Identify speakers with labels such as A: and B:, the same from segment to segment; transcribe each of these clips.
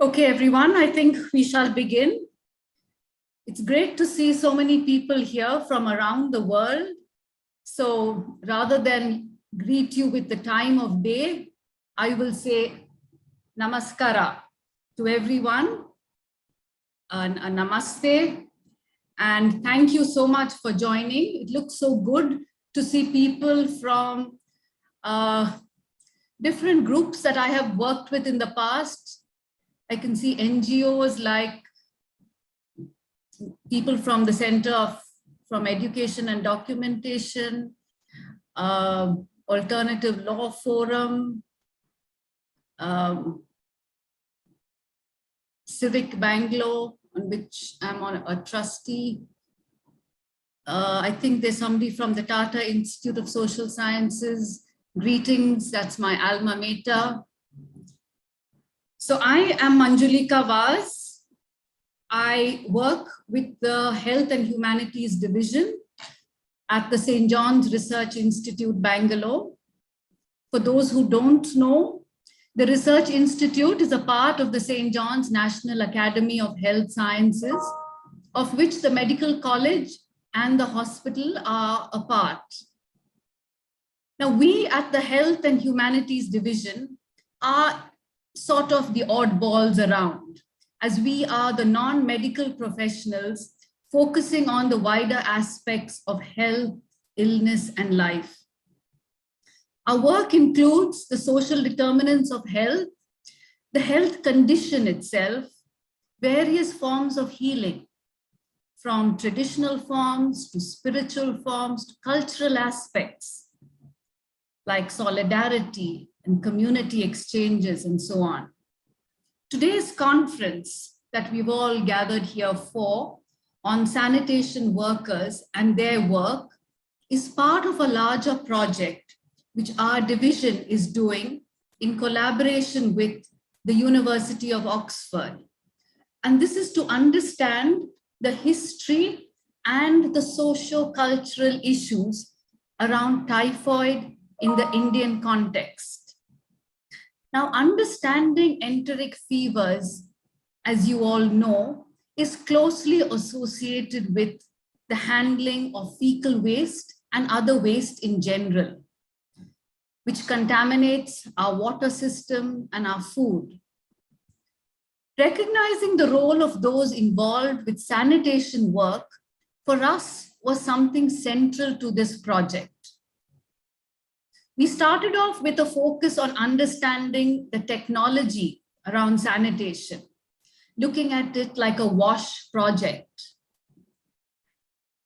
A: Okay, everyone, I think we shall begin. It's great to see so many people here from around the world. So rather than greet you with the time of day, I will say namaskara to everyone, and a namaste. And thank you so much for joining. It looks so good to see people from different groups that I have worked with in the past. I can see NGOs like people from the Center from Education and Documentation, Alternative Law Forum, Civic Bangalore, on which I'm a trustee. I think there's somebody from the Tata Institute of Social Sciences. Greetings, that's my alma mater. So I am Manjulika Vaz. I work with the Health and Humanities Division at the St. John's Research Institute, Bangalore. For those who don't know, the Research Institute is a part of the St. John's National Academy of Health Sciences, of which the Medical College and the hospital are a part. Now, we at the Health and Humanities Division are sort of the oddballs around, as we are the non-medical professionals focusing on the wider aspects of health, illness, and life. Our work includes the social determinants of health, the health condition itself, various forms of healing, from traditional forms to spiritual forms to cultural aspects, like solidarity and community exchanges and so on. Today's conference that we've all gathered here for on sanitation workers and their work is part of a larger project which our division is doing in collaboration with the University of Oxford. And this is to understand the history and the socio-cultural issues around typhoid in the Indian context. Now, understanding enteric fevers, as you all know, is closely associated with the handling of fecal waste and other waste in general, which contaminates our water system and our food. Recognizing the role of those involved with sanitation work for us was something central to this project. We started off with a focus on understanding the technology around sanitation, looking at it like a WASH project,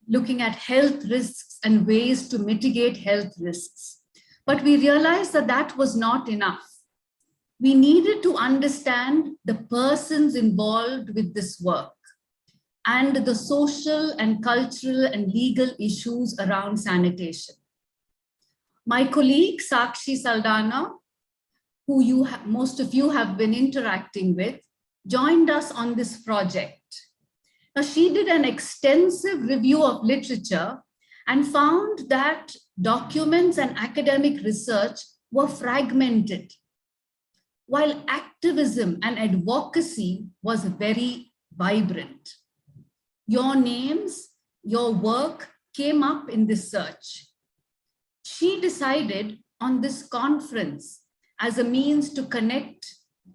A: looking at health risks and ways to mitigate health risks. But we realized that that was not enough. We needed to understand the persons involved with this work and the social and cultural and legal issues around sanitation. My colleague, Sakshi Saldana, who most of you have been interacting with, joined us on this project. Now, she did an extensive review of literature and found that documents and academic research were fragmented, while activism and advocacy was very vibrant. Your names, your work came up in this search. She decided on this conference as a means to connect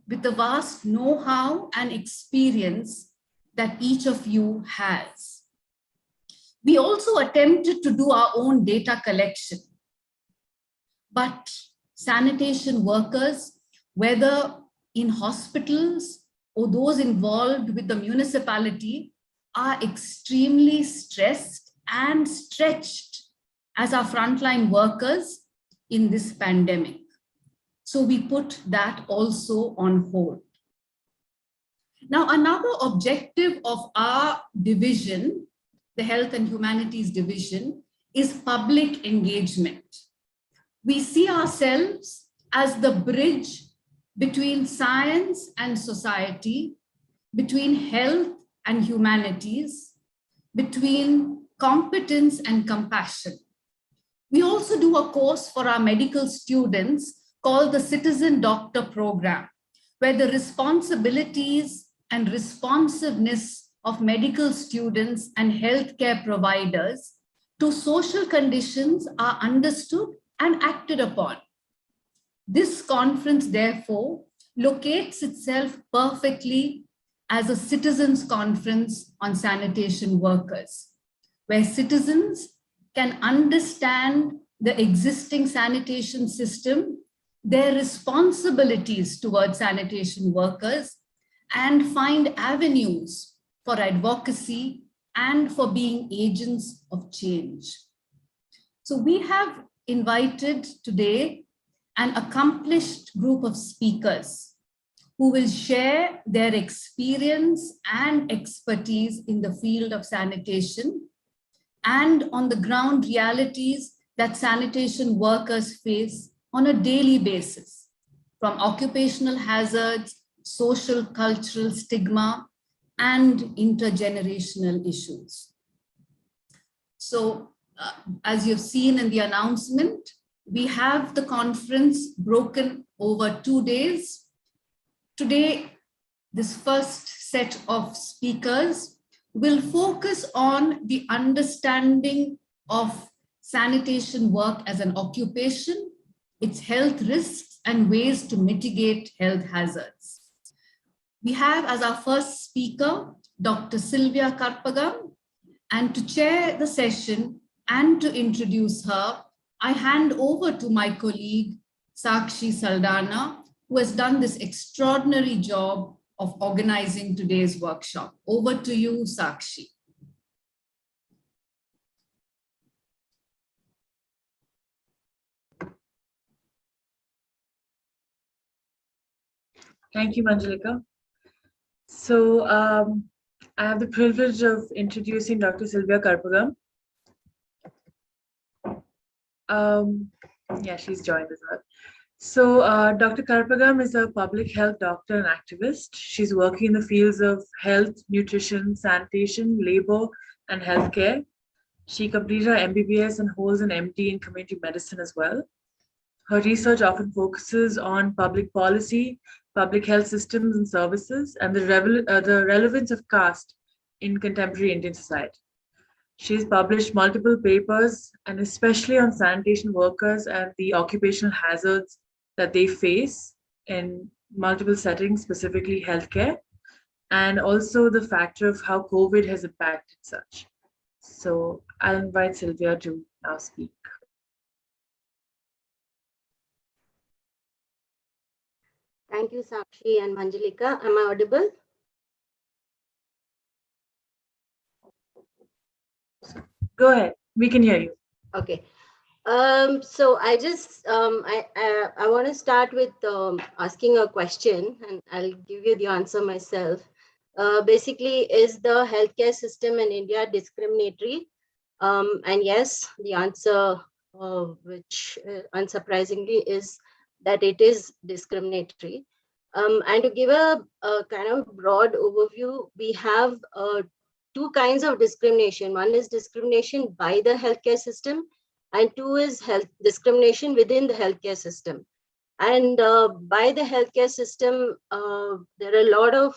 A: with the vast know-how and experience that each of you has. We also attempted to do our own data collection, but sanitation workers, whether in hospitals or those involved with the municipality, are extremely stressed and stretched as our frontline workers in this pandemic. So we put that also on hold. Now, another objective of our division, the Health and Humanities Division, is public engagement. We see ourselves as the bridge between science and society, between health and humanities, between competence and compassion. We also do a course for our medical students called the Citizen Doctor Program, where the responsibilities and responsiveness of medical students and healthcare providers to social conditions are understood and acted upon. This conference, therefore, locates itself perfectly as a citizens' conference on sanitation workers, where citizens can understand the existing sanitation system, their responsibilities towards sanitation workers, and find avenues for advocacy and for being agents of change. So we have invited today an accomplished group of speakers who will share their experience and expertise in the field of sanitation and on the ground realities that sanitation workers face on a daily basis, from occupational hazards, social, cultural stigma, and intergenerational issues. So, as you've seen in the announcement, we have the conference broken over 2 days. Today, this first set of speakers will focus on the understanding of sanitation work as an occupation, its health risks, and ways to mitigate health hazards. We have as our first speaker, Dr. Sylvia Karpagam, and to chair the session and to introduce her, I hand over to my colleague, Sakshi Saldana, who has done this extraordinary job of organizing today's workshop. Over to you, Sakshi.
B: Thank you, Manjalika. So I have the privilege of introducing Dr. Sylvia Karpagam. Yeah, she's joined as well. So Dr. Karpagam is a public health doctor and activist. She's working in the fields of health, nutrition, sanitation, labor, and healthcare. She completed her MBBS and holds an MD in community medicine as well. Her research often focuses on public policy, public health systems and services, and the relevance of caste in contemporary Indian society. She's published multiple papers, and especially on sanitation workers and the occupational hazards that they face in multiple settings, specifically healthcare, and also the factor of how COVID has impacted such. So I'll invite Sylvia to now speak.
C: Thank you, Sakshi and Manjalika. Am I audible?
B: Go ahead. We can hear you.
C: Okay. So I just I want to start with asking a question, and I'll give you the answer myself. Basically, is the healthcare system in India discriminatory? And yes, the answer, which unsurprisingly is that it is discriminatory. And to give a kind of broad overview, we have two kinds of discrimination. One is discrimination by the healthcare system, and two is health discrimination within the healthcare system. And by the healthcare system, there are a lot of,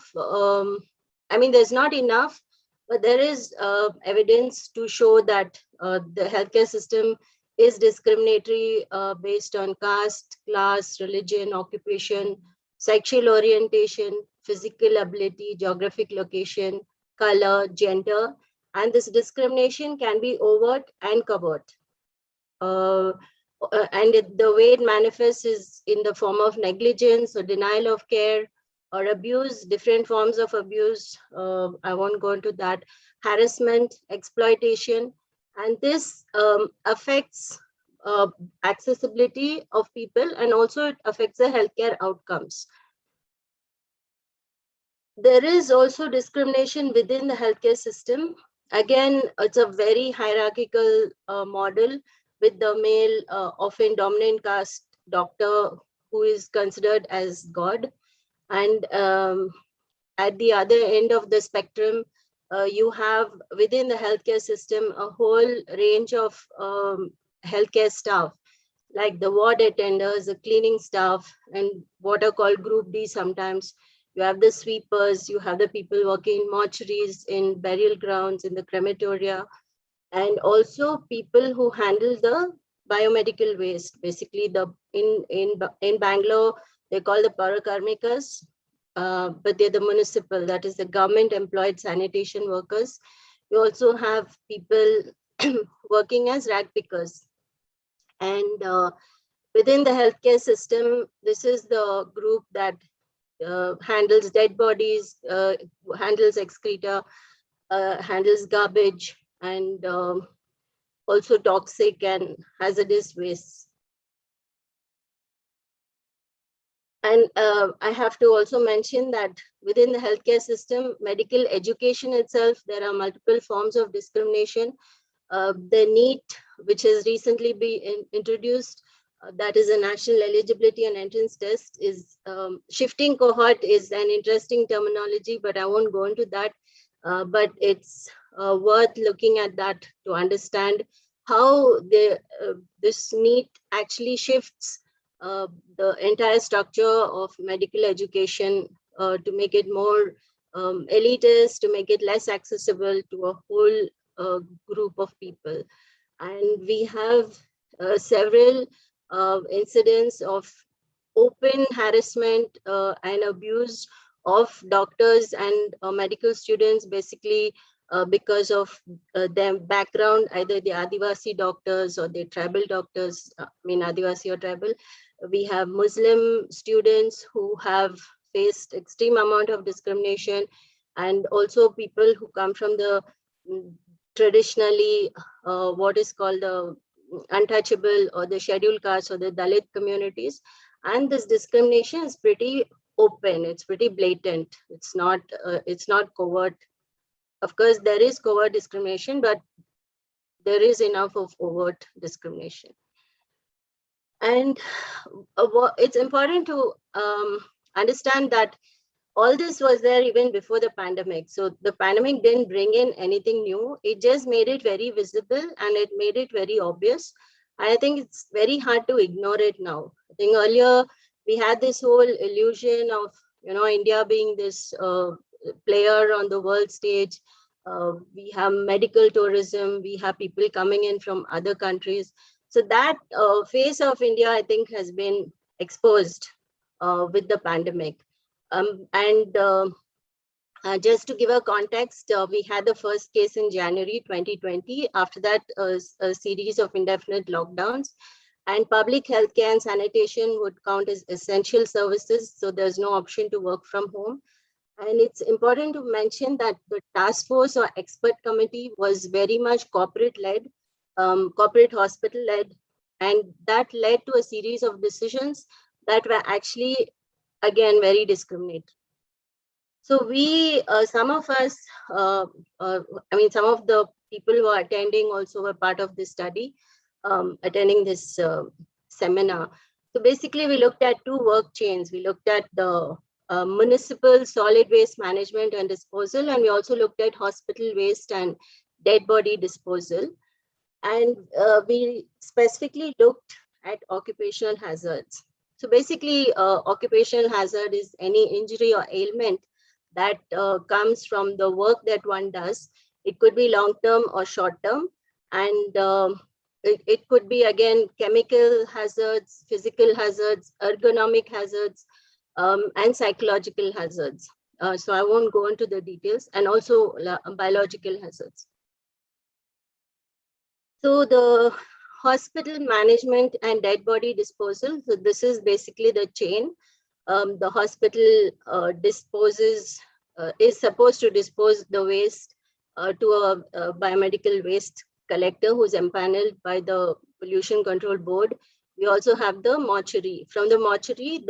C: I mean, there's not enough, but there is evidence to show that the healthcare system is discriminatory based on caste, class, religion, occupation, sexual orientation, physical ability, geographic location, color, gender, and this discrimination can be overt and covert. And the way it manifests is in the form of negligence or denial of care or abuse, different forms of abuse. I won't go into that. Harassment, exploitation, and this affects accessibility of people, and also it affects the healthcare outcomes. There is also discrimination within the healthcare system. Again, it's a very hierarchical model with the male, often dominant caste doctor who is considered as God. And at the other end of the spectrum, you have within the healthcare system a whole range of healthcare staff. like the ward attenders, the cleaning staff, and what are called Group D sometimes. You have the sweepers, you have the people working in mortuaries, in burial grounds, in the crematoria, and also people who handle the biomedical waste. Basically, in Bangalore, they call the parakarmikas, but they're the municipal, that is the government employed sanitation workers. You also have people working as rag pickers. And within the healthcare system, this is the group that handles dead bodies, handles excreta, handles garbage, and also toxic and hazardous waste. And I have to also mention that within the healthcare system, medical education itself, there are multiple forms of discrimination. The NEET, which has recently been introduced, that is a national eligibility and entrance test, is shifting cohort is an interesting terminology, but I won't go into that. But it's worth looking at that to understand how this NEET actually shifts the entire structure of medical education to make it more elitist, to make it less accessible to a whole group of people. And we have several incidents of open harassment and abuse of doctors and medical students, basically because of their background, either the Adivasi doctors or the tribal doctors, Adivasi or tribal. We have Muslim students who have faced extreme amount of discrimination, and also people who come from the traditionally what is called the untouchable or the scheduled castes or the Dalit communities. And this discrimination is pretty open, it's pretty blatant, it's not covert. Of course, there is covert discrimination, but there is enough of overt discrimination. And it's important to understand that all this was there even before the pandemic. So the pandemic didn't bring in anything new. It just made it very visible and it made it very obvious. I think it's very hard to ignore it now. I think earlier we had this whole illusion of, India being this player on the world stage. We have medical tourism. We have people coming in from other countries. So that face of India, I think, has been exposed with the pandemic. Just to give a context, we had the first case in January 2020. After that, a series of indefinite lockdowns, and public healthcare and sanitation would count as essential services. So there's no option to work from home. And it's important to mention that the task force or expert committee was very much corporate-led, corporate hospital-led, and that led to a series of decisions that were actually, again, very discriminatory. So we, some of us, some of the people who are attending also were part of this study, attending this seminar. So basically, we looked at two work chains. We looked at the municipal solid waste management and disposal, and we also looked at hospital waste and dead body disposal. And we specifically looked at occupational hazards. So basically, occupational hazard is any injury or ailment that comes from the work that one does. It could be long-term or short-term, and it could be, again, chemical hazards, physical hazards, ergonomic hazards, and psychological hazards. So I won't go into the details, and also biological hazards. So the hospital management and dead body disposal. So this is basically the chain. The hospital is supposed to dispose the waste to a biomedical waste collector who's empaneled by the Pollution Control Board. We also have the mortuary. From the mortuary,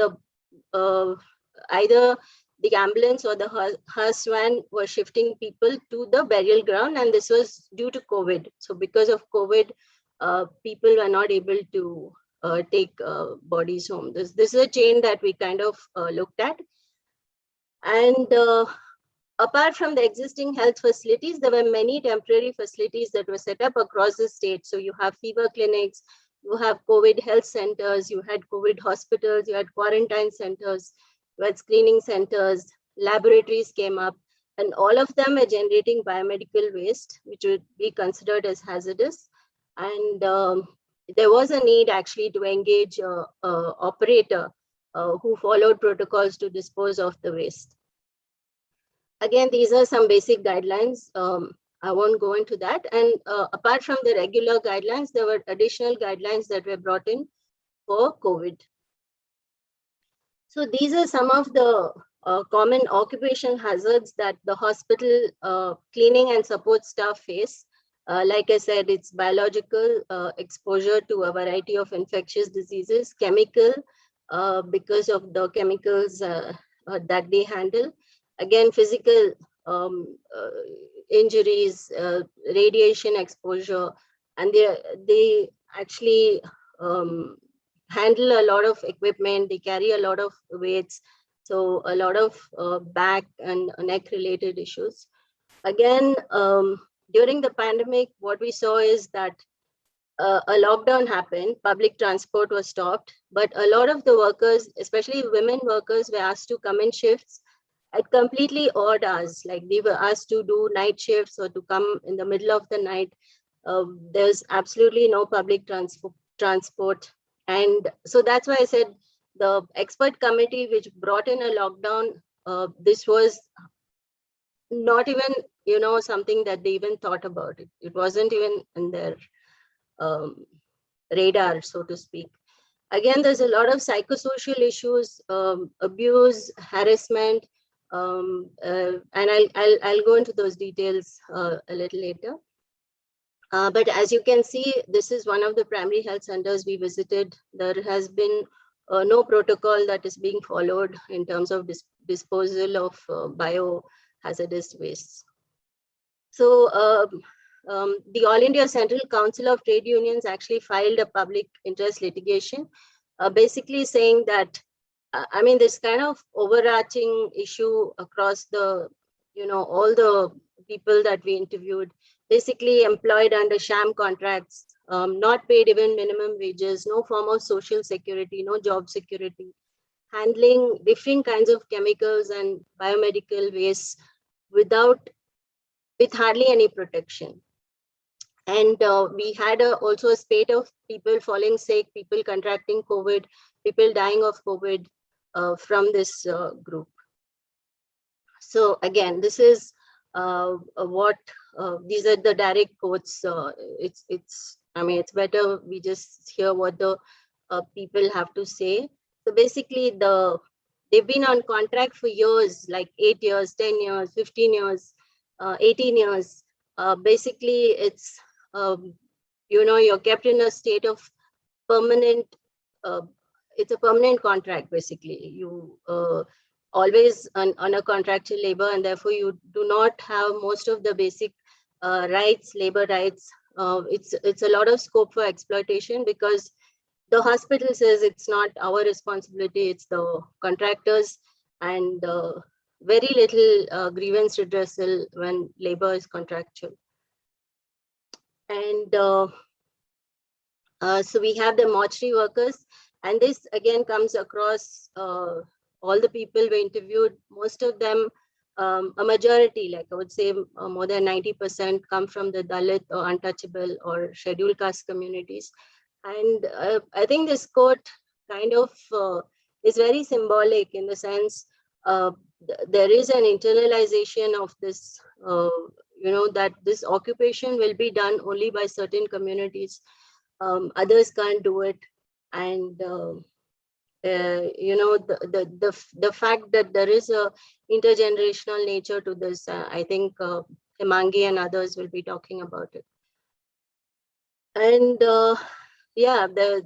C: either the ambulance or the hearse van were shifting people to the burial ground, and this was due to COVID. So because of COVID, people were not able to take bodies home. This is a chain that we kind of looked at. And apart from the existing health facilities, there were many temporary facilities that were set up across the state. So you have fever clinics, you have COVID health centers, you had COVID hospitals, you had quarantine centers, you had screening centers, laboratories came up, and all of them are generating biomedical waste, which would be considered as hazardous. And there was a need actually to engage an operator who followed protocols to dispose of the waste. Again, these are some basic guidelines. I won't go into that. And apart from the regular guidelines, there were additional guidelines that were brought in for COVID. So these are some of the common occupational hazards that the hospital cleaning and support staff face. Like I said, it's biological exposure to a variety of infectious diseases, chemical, because of the chemicals that they handle. Again, physical injuries, radiation exposure, and they actually handle a lot of equipment, they carry a lot of weights, so a lot of back and neck related issues. Again, during the pandemic, what we saw is that a lockdown happened, public transport was stopped, but a lot of the workers, especially women workers, were asked to come in shifts at completely odd hours, like they were asked to do night shifts or to come in the middle of the night. There's absolutely no public transport. And so that's why I said the expert committee which brought in a lockdown, this was not even, something that they even thought about. It wasn't even in their radar, so to speak. Again, there's a lot of psychosocial issues, abuse, harassment, and I'll go into those details a little later. But as you can see, this is one of the primary health centers we visited. There has been no protocol that is being followed in terms of disposal of biohazardous wastes. So the All India Central Council of Trade Unions actually filed a public interest litigation, basically saying that, this kind of overarching issue across the, all the people that we interviewed, basically employed under sham contracts, not paid even minimum wages, no form of social security, no job security, handling different kinds of chemicals and biomedical waste with hardly any protection. And we had also a spate of people falling sick, people contracting COVID, people dying of COVID from this group. So again, this is what these are the direct quotes. It's better we just hear what the people have to say. So basically, they've been on contract for years, like 8 years, 10 years, 15 years, 18 years. Basically, it's you're kept in a state of permanent. It's a permanent contract. Basically, you always on a contractual labor, and therefore you do not have most of the basic rights, labor rights. It's a lot of scope for exploitation because the hospital says it's not our responsibility, it's the contractors, and very little grievance redressal when labor is contractual. And so we have the mortuary workers, and this again comes across all the people we interviewed. Most of them, a majority, like I would say more than 90%, come from the Dalit or untouchable or scheduled caste communities. And I think this quote kind of is very symbolic in the sense there is an internalization of this, that this occupation will be done only by certain communities. Others can't do it. And the fact that there is a intergenerational nature to this, I think Himangi and others will be talking about it. And the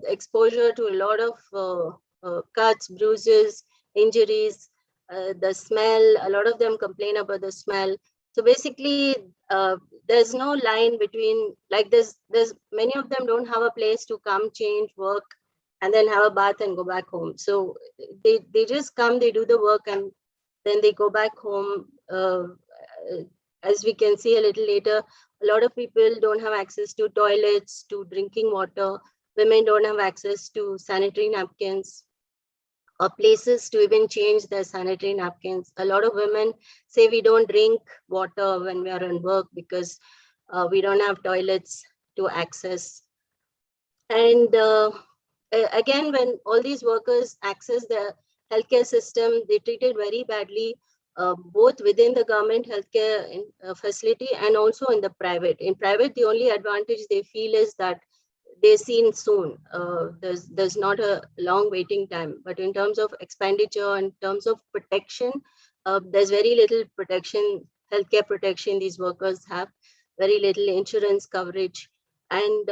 C: exposure to a lot of cuts, bruises, injuries, the smell, a lot of them complain about the smell. So basically, there's no line between, like there's many of them don't have a place to come, change, work, and then have a bath and go back home. So they just come, they do the work, and then they go back home. As we can see a little later, a lot of people don't have access to toilets, to drinking water, women don't have access to sanitary napkins or places to even change their sanitary napkins. A lot of women say we don't drink water when we are on work because we don't have toilets to access. And again, when all these workers access the healthcare system, they treated very badly, both within the government healthcare facility and also in the private. In private, the only advantage they feel is that they're seen soon. There's not a long waiting time, but in terms of expenditure, in terms of protection, there's very little protection, healthcare protection these workers have, very little insurance coverage. And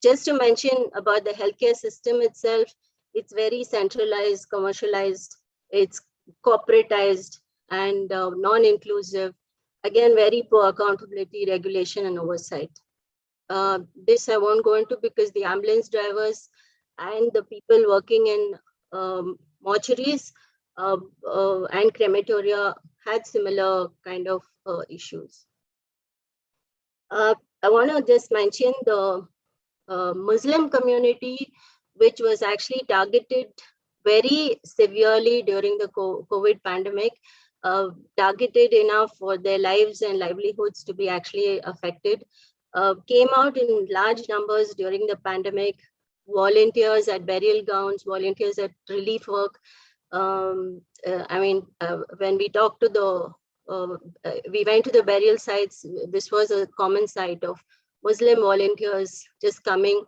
C: just to mention about the healthcare system itself, it's very centralized, commercialized, it's corporatized and non-inclusive. Again, very poor accountability, regulation and oversight. This I won't go into because the ambulance drivers and the people working in mortuaries and crematoria had similar kind of issues. I want to just mention the Muslim community, which was actually targeted very severely during the COVID pandemic, targeted enough for their lives and livelihoods to be actually affected. Came out in large numbers during the pandemic, volunteers at burial grounds, volunteers at relief work. When we talked to we went to the burial sites, this was a common sight of Muslim volunteers just coming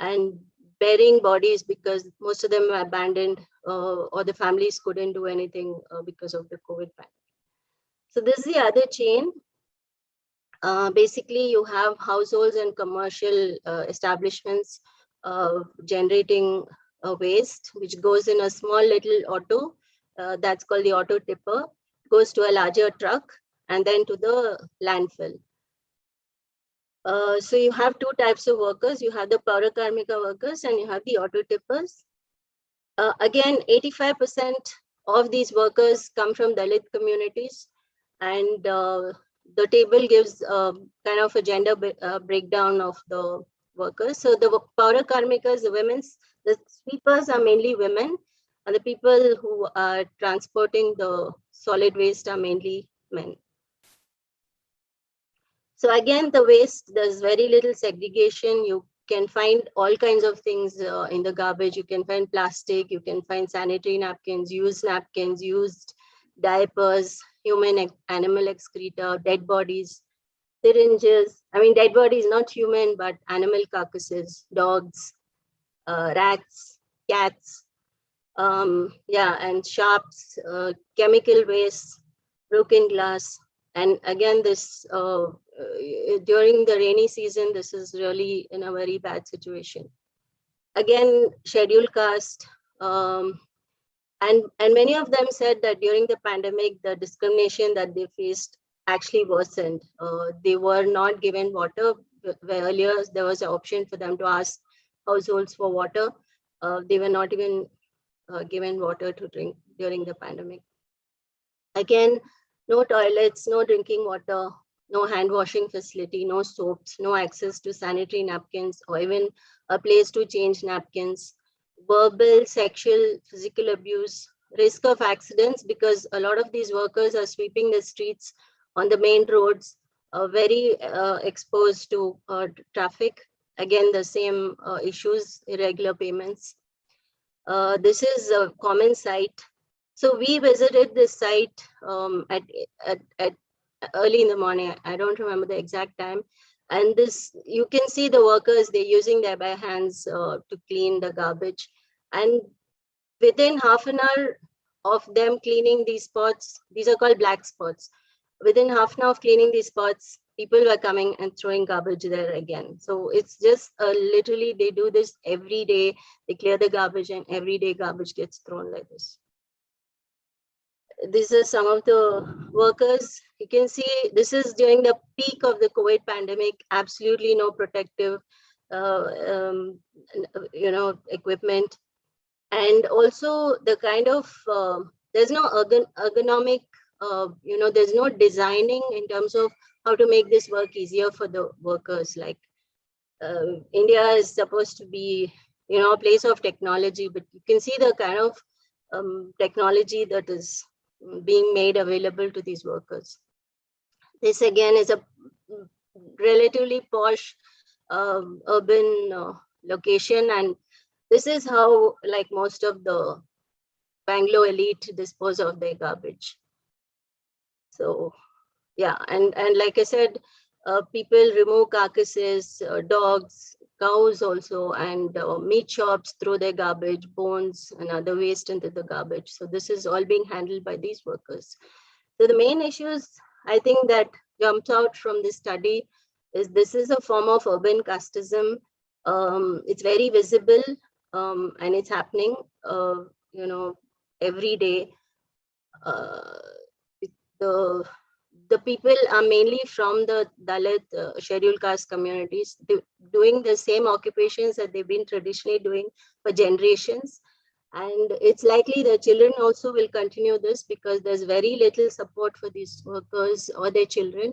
C: and burying bodies because most of them were abandoned or the families couldn't do anything because of the COVID pandemic. So this is the other chain. Basically, you have households and commercial establishments generating waste, which goes in a small little auto that's called the auto tipper, goes to a larger truck and then to the landfill. So you have two types of workers. You have the Paura Karmika workers and you have the auto tippers. Again, 85% of these workers come from Dalit communities, and the table gives kind of a gender breakdown of the workers. So the Paura Karmikas, the sweepers are mainly women, and the people who are transporting the solid waste are mainly men. So again, the waste, there's very little segregation. You can find all kinds of things in the garbage. You can find plastic, you can find sanitary napkins, used diapers, human, animal excreta, dead bodies, syringes. I mean, dead bodies, not human, but animal carcasses, dogs, rats, cats, and sharps, chemical waste, broken glass. And again, this during the rainy season, this is really in a very bad situation. Again, scheduled caste, and many of them said that during the pandemic, the discrimination that they faced actually worsened. They were not given water, where earlier there was an option for them to ask households for water. They were not even given water to drink during the pandemic. Again, no toilets, no drinking water, no hand washing facility, no soaps, no access to sanitary napkins or even a place to change napkins. Verbal, sexual, physical abuse, risk of accidents because a lot of these workers are sweeping the streets on the main roads, very exposed to traffic. Again, the same issues, irregular payments. This is a common site. So we visited this site at early in the morning. I don't remember the exact time. And this, you can see the workers, they're using their bare hands to clean the garbage. And within half an hour of them cleaning these spots, these are called black spots. Within half an hour of cleaning these spots, people were coming and throwing garbage there again. So it's just literally, they do this every day. They clear the garbage and every day garbage gets thrown like this. These are some of the workers. You can see this is during the peak of the COVID pandemic, absolutely no protective, equipment. And also the kind of, there's no ergonomic, there's no designing in terms of how to make this work easier for the workers. Like India is supposed to be, a place of technology, but you can see the kind of technology that is being made available to these workers. This again is a relatively posh urban location, and this is how, like, most of the Bangalore elite dispose of their garbage. So yeah, and like I said, people remove carcasses, dogs, cows also, and meat shops throw their garbage, bones and other waste into the garbage. So this is all being handled by these workers. So the main issues I think that jumped out from this study is this is a form of urban casteism. It's very visible, and it's happening, every day. The people are mainly from the Dalit scheduled caste communities, doing the same occupations that they've been traditionally doing for generations. And it's likely the children also will continue this because there's very little support for these workers or their children.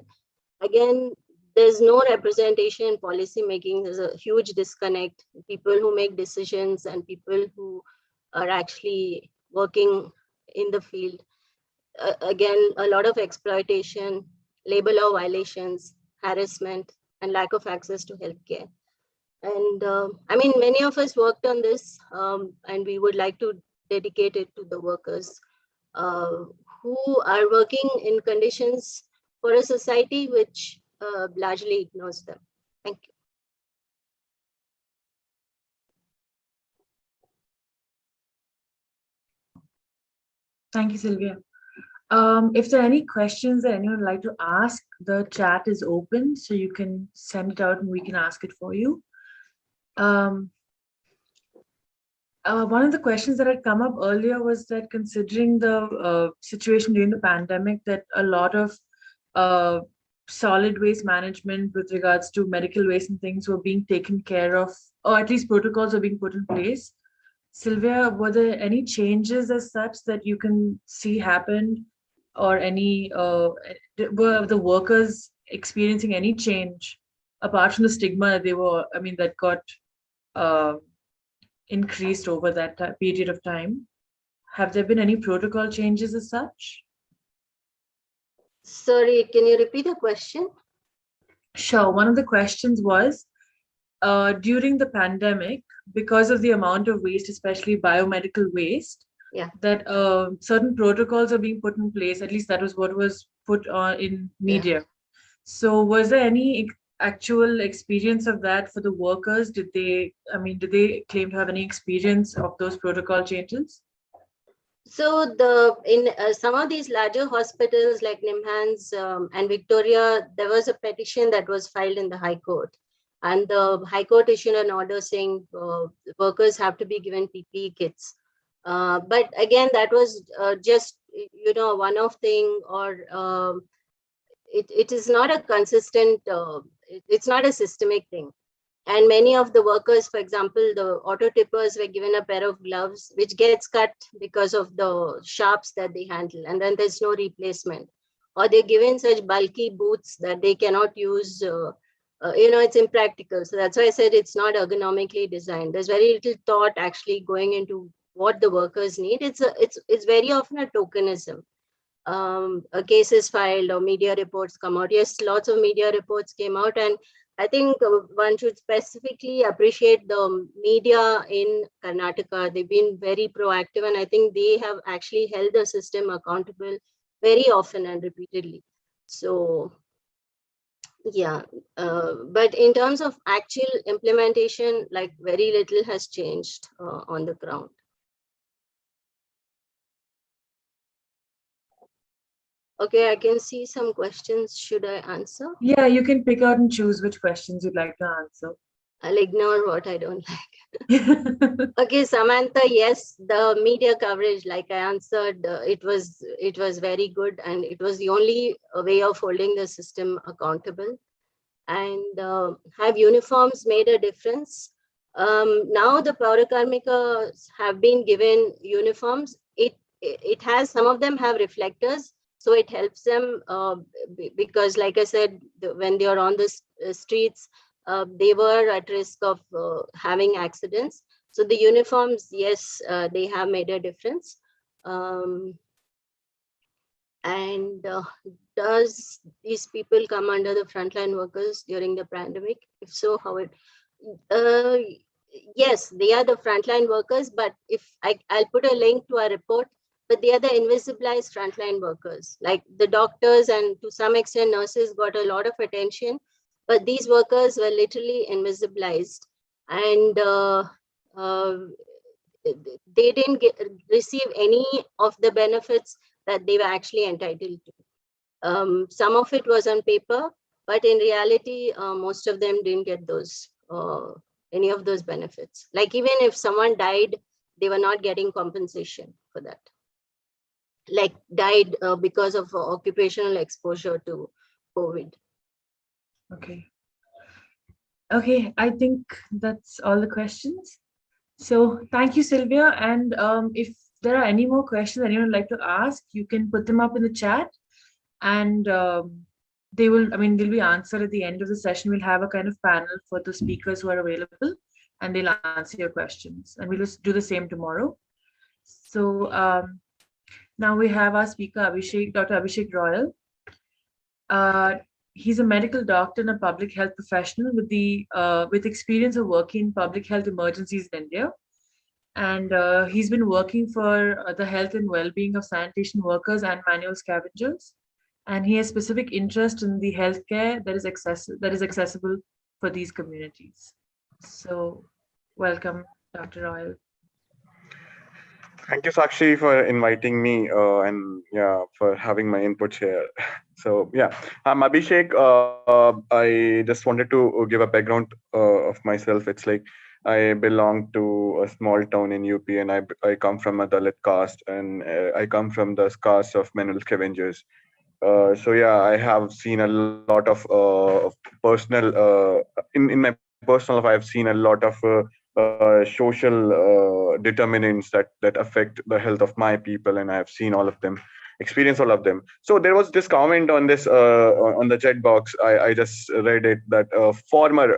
C: Again, there's no representation in policy making. There's a huge disconnect. People who make decisions and people who are actually working in the field. Again, a lot of exploitation, labor law violations, harassment, and lack of access to healthcare. And I mean, many of us worked on this, and we would like to dedicate it to the workers who are working in conditions for a society which largely ignores them. Thank you.
B: Thank you, Sylvia. If there are any questions that anyone would like to ask, the chat is open, so you can send it out and we can ask it for you. One of the questions that had come up earlier was that considering the situation during the pandemic, that a lot of solid waste management with regards to medical waste and things were being taken care of, or at least protocols were being put in place. Sylvia, were there any changes as such that you can see happened, or any were the workers experiencing any change apart from the stigma that they were, that got increased over that period of time? Have there been any protocol changes as such?
C: Sorry, can you repeat the question?
B: Sure. One of the questions was, during the pandemic, because of the amount of waste, especially biomedical waste, that certain protocols are being put in place. At least that was what was put on in media. So was there any actual experience of that for the workers? Did they claim to have any experience of those protocol changes?
C: So in some of these larger hospitals like Nimhans and Victoria, there was a petition that was filed in the High Court. And the High Court issued an order saying workers have to be given PPE kits. But again, that was just, a one-off thing, or it is not a consistent, it's not a systemic thing. And many of the workers, for example, the auto tippers were given a pair of gloves, which gets cut because of the sharps that they handle. And then there's no replacement. Or they're given such bulky boots that they cannot use, it's impractical. So that's why I said it's not ergonomically designed. There's very little thought actually going into what the workers need. It's very often a tokenism. A case is filed or media reports come out. Yes, lots of media reports came out, and I think one should specifically appreciate the media in Karnataka. They've been very proactive, and I think they have actually held the system accountable very often and repeatedly. So yeah, but in terms of actual implementation, like, very little has changed on the ground. Okay, I can see some questions. Should I answer?
B: Yeah, you can pick out and choose which questions you'd like to answer.
C: I'll ignore what I don't like. Okay, Samantha, yes, the media coverage, like I answered, it was very good, and it was the only way of holding the system accountable. And have uniforms made a difference? Now the Paurakarmikas have been given uniforms. It has, some of them have reflectors, so it helps them because, like I said, when they are on the streets, they were at risk of having accidents. So the uniforms, yes, they have made a difference. And does these people come under the frontline workers during the pandemic? If so, how it? Yes, they are the frontline workers, but if I'll put a link to our report, but they are the invisibilized frontline workers. Like the doctors and to some extent nurses got a lot of attention, but these workers were literally invisibilized, and they didn't receive any of the benefits that they were actually entitled to. Some of it was on paper, but in reality, most of them didn't get those any of those benefits. Like even if someone died, they were not getting compensation for that. Like died because of occupational exposure to COVID.
B: Okay. Okay, I think that's all the questions. So thank you, Sylvia. And if there are any more questions anyone would like to ask, you can put them up in the chat, and they will, they'll be answered at the end of the session. We'll have a kind of panel for the speakers who are available, and they'll answer your questions. And we'll just do the same tomorrow. So now we have our speaker, Abhishek, Dr. Abhishek Royal. He's a medical doctor and a public health professional with experience of working in public health emergencies in India. And he's been working for the health and well-being of sanitation workers and manual scavengers. And he has specific interest in the healthcare that is accessible for these communities. So welcome, Dr. Royal.
D: Thank you, Sakshi, for inviting me and for having my input here. So I'm Abhishek. I just wanted to give a background of myself. It's like I belong to a small town in UP, and I come from a Dalit caste, and I come from the caste of manual scavengers. I have seen a lot of personal in my personal life. I've seen a lot of social determinants that affect the health of my people, and I have seen all of them, experienced all of them. So there was this comment on this on the chat box. I just read it, that former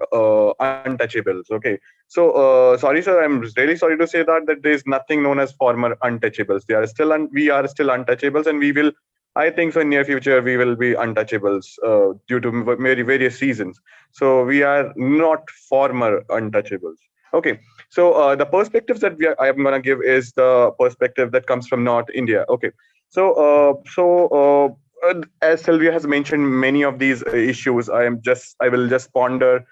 D: untouchables. Okay, so sorry sir, I'm really sorry to say that there is nothing known as former untouchables. We are still untouchables, and we will, I think so in near future we will be untouchables due to various reasons. So we are not former untouchables. Okay, so the perspectives that I am going to give is the perspective that comes from North India. Okay, so as Sylvia has mentioned many of these issues, I will just ponder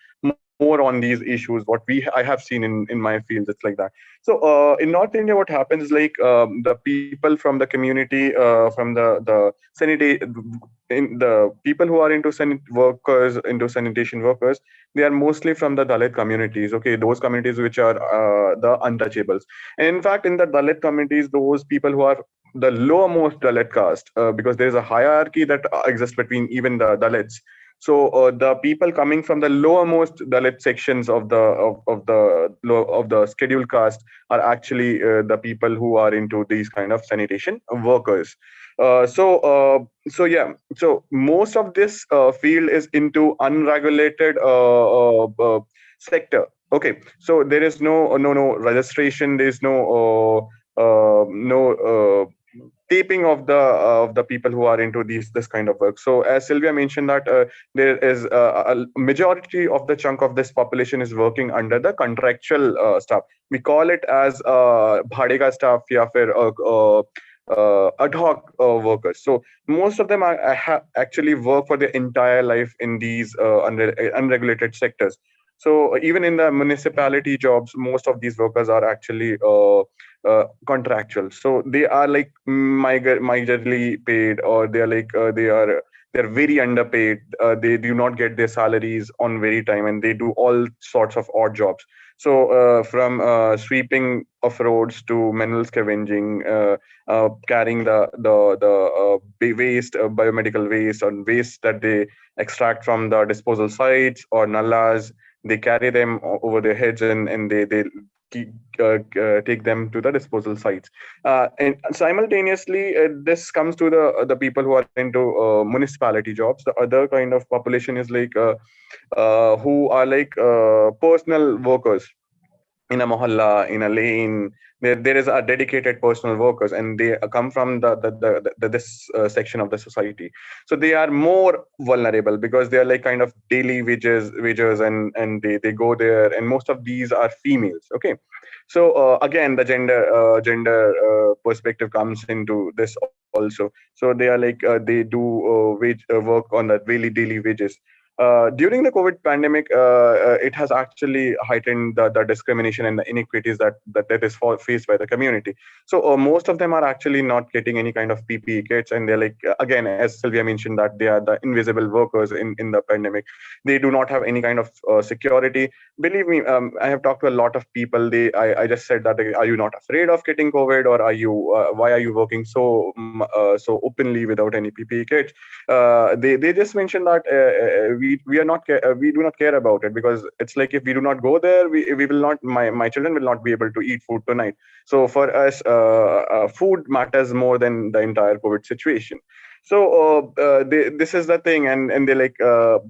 D: more on these issues, what I have seen in my field. It's like that. So in North India, what happens is like the people from the community, from the people who are into sanitation workers, they are mostly from the Dalit communities. Okay, those communities which are the untouchables. And in fact, in the Dalit communities, those people who are the lowermost Dalit caste, because there is a hierarchy that exists between even the Dalits. So the people coming from the lowermost Dalit sections of the scheduled caste are actually the people who are into these kind of sanitation workers. So most of this field is into unregulated sector. Okay, so there is no registration. There is no taping of the people who are into this kind of work. So as Sylvia mentioned that there is a majority of the chunk of this population is working under the contractual staff. We call it as bhadega staff ya fir ad hoc workers. So most of them actually work for their entire life in these unregulated sectors. So even in the municipality jobs, most of these workers are actually contractual. So they are like miserly paid, or they are like they're very underpaid. They do not get their salaries on very time, and they do all sorts of odd jobs. So from sweeping of roads to manual scavenging, carrying the waste, biomedical waste, or waste that they extract from the disposal sites or nallas. They carry them over their heads, and they take them to the disposal sites. And simultaneously, this comes to the people who are into municipality jobs. The other kind of population is like who are like personal workers in a mohalla, in a lane. There is a dedicated personal workers, and they come from this section of the society. So they are more vulnerable because they are like kind of daily wagers, and they go there, and most of these are females. Okay, so again, the gender perspective comes into this also. So they are like they do work on the daily wages. During the COVID pandemic, it has actually heightened the discrimination and the inequities that is faced by the community. So most of them are actually not getting any kind of PPE kits, and they're like again, as Sylvia mentioned, that they are the invisible workers in the pandemic. They do not have any kind of security. Believe me, I have talked to a lot of people. I just said that, are you not afraid of getting COVID, or are you why are you working so openly without any PPE kits? They just mentioned that we are not we do not care about it, because it's like if we do not go there, we will not, my children will not be able to eat food tonight. So for us, food matters more than the entire COVID situation. So this is the thing, and they like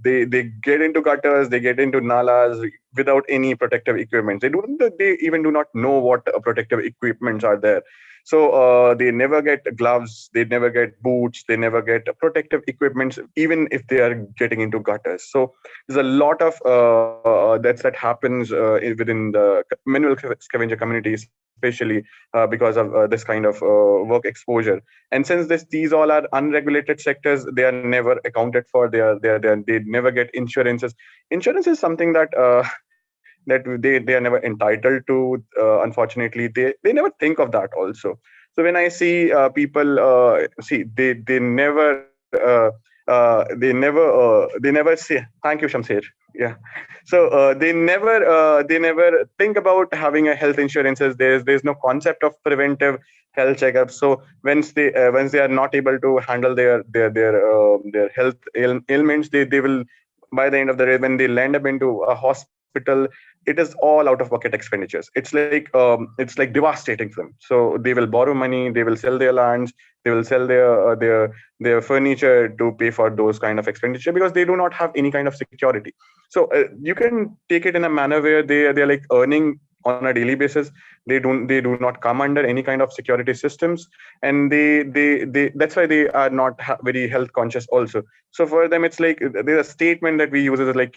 D: they get into gutters, they get into nalas without any protective equipment. They even do not know what protective equipments are there. So they never get gloves, they never get boots, they never get protective equipments, even if they are getting into gutters. So there's a lot of that happens within the manual scavenger community, especially because of this kind of work exposure. And since these all are unregulated sectors, they are never accounted for. They never get insurances. Insurance is something that that they are never entitled to. Unfortunately, they never think of that also. So when I see people see, they never they never say thank you, Shamsher. Yeah. So they never think about having a health insurances. There's no concept of preventive health checkups. So once they are not able to handle their health ailments, they will, by the end of the day, when they land up into a hospital, it is all out of pocket expenditures. It's like devastating them. So they will borrow money, they will sell their lands, they will sell their furniture to pay for those kind of expenditure, because they do not have any kind of security. So you can take it in a manner where they're like earning on a daily basis. They do not come under any kind of security systems, and they that's why they are not very health conscious also. So for them, it's like there's a statement that we use is like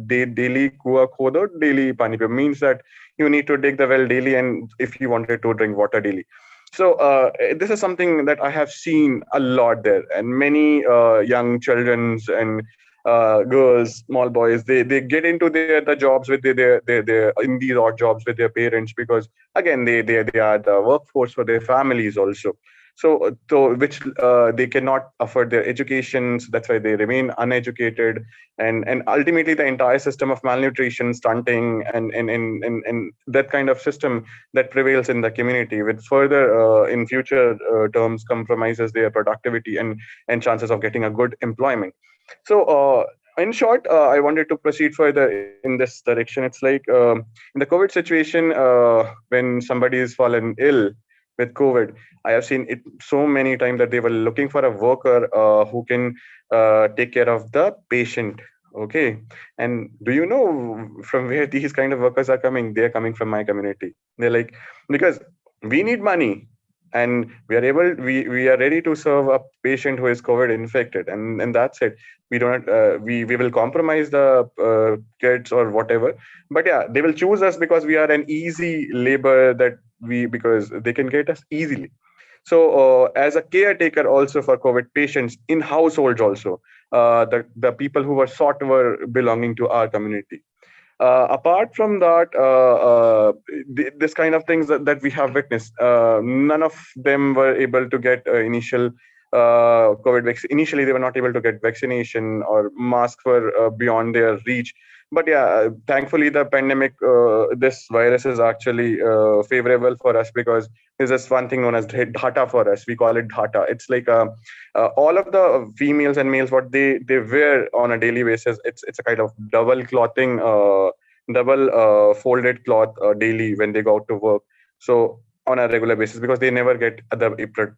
D: daily kua khodo, daily pani pe, means that you need to dig the well daily, and if you wanted to drink water daily. So this is something that I have seen a lot there, and many young childrens and girls, small boys, they get into the jobs with their in these odd jobs with their parents, because again they are the workforce for their families also. So which they cannot afford their education, so that's why they remain uneducated, and ultimately the entire system of malnutrition, stunting, and that kind of system that prevails in the community, with further in future terms compromises their productivity and chances of getting a good employment. So in short, I wanted to proceed further in this direction. It's like in the COVID situation, when somebody is fallen ill with COVID, I have seen it so many times that they were looking for a worker who can take care of the patient. Okay. And do you know from where these kind of workers are coming? They are coming from my community. They're like, because we need money, and we are ready to serve a patient who is COVID infected, and that's it. We don't we will compromise the kids or whatever, but yeah, they will choose us because we are an easy labor, because they can get us easily. So as a caretaker also for COVID patients in households also, the people who were sought were belonging to our community. Apart from that, this kind of things that we have witnessed, none of them were able to get initial COVID vaccine. Initially, they were not able to get vaccination, or masks were beyond their reach. But yeah, thankfully, the pandemic, this virus is actually favorable for us, because there's this one thing known as data for us. We call it data. It's like all of the females and males, what they wear on a daily basis, it's a kind of double clothing double folded cloth daily when they go out to work. So on a regular basis, because they never get other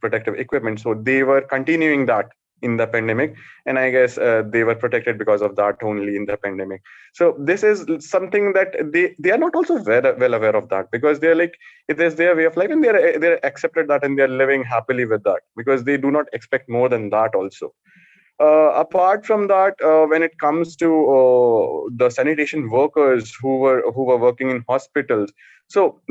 D: protective equipment. So they were continuing that in the pandemic, and I guess they were protected because of that only in the pandemic. So this is something that they are not also very well aware of that, because they're like, it is their way of life, and they're accepted that, and they're living happily with that, because they do not expect more than that also. Apart from that, when it comes to the sanitation workers who were working in hospitals, so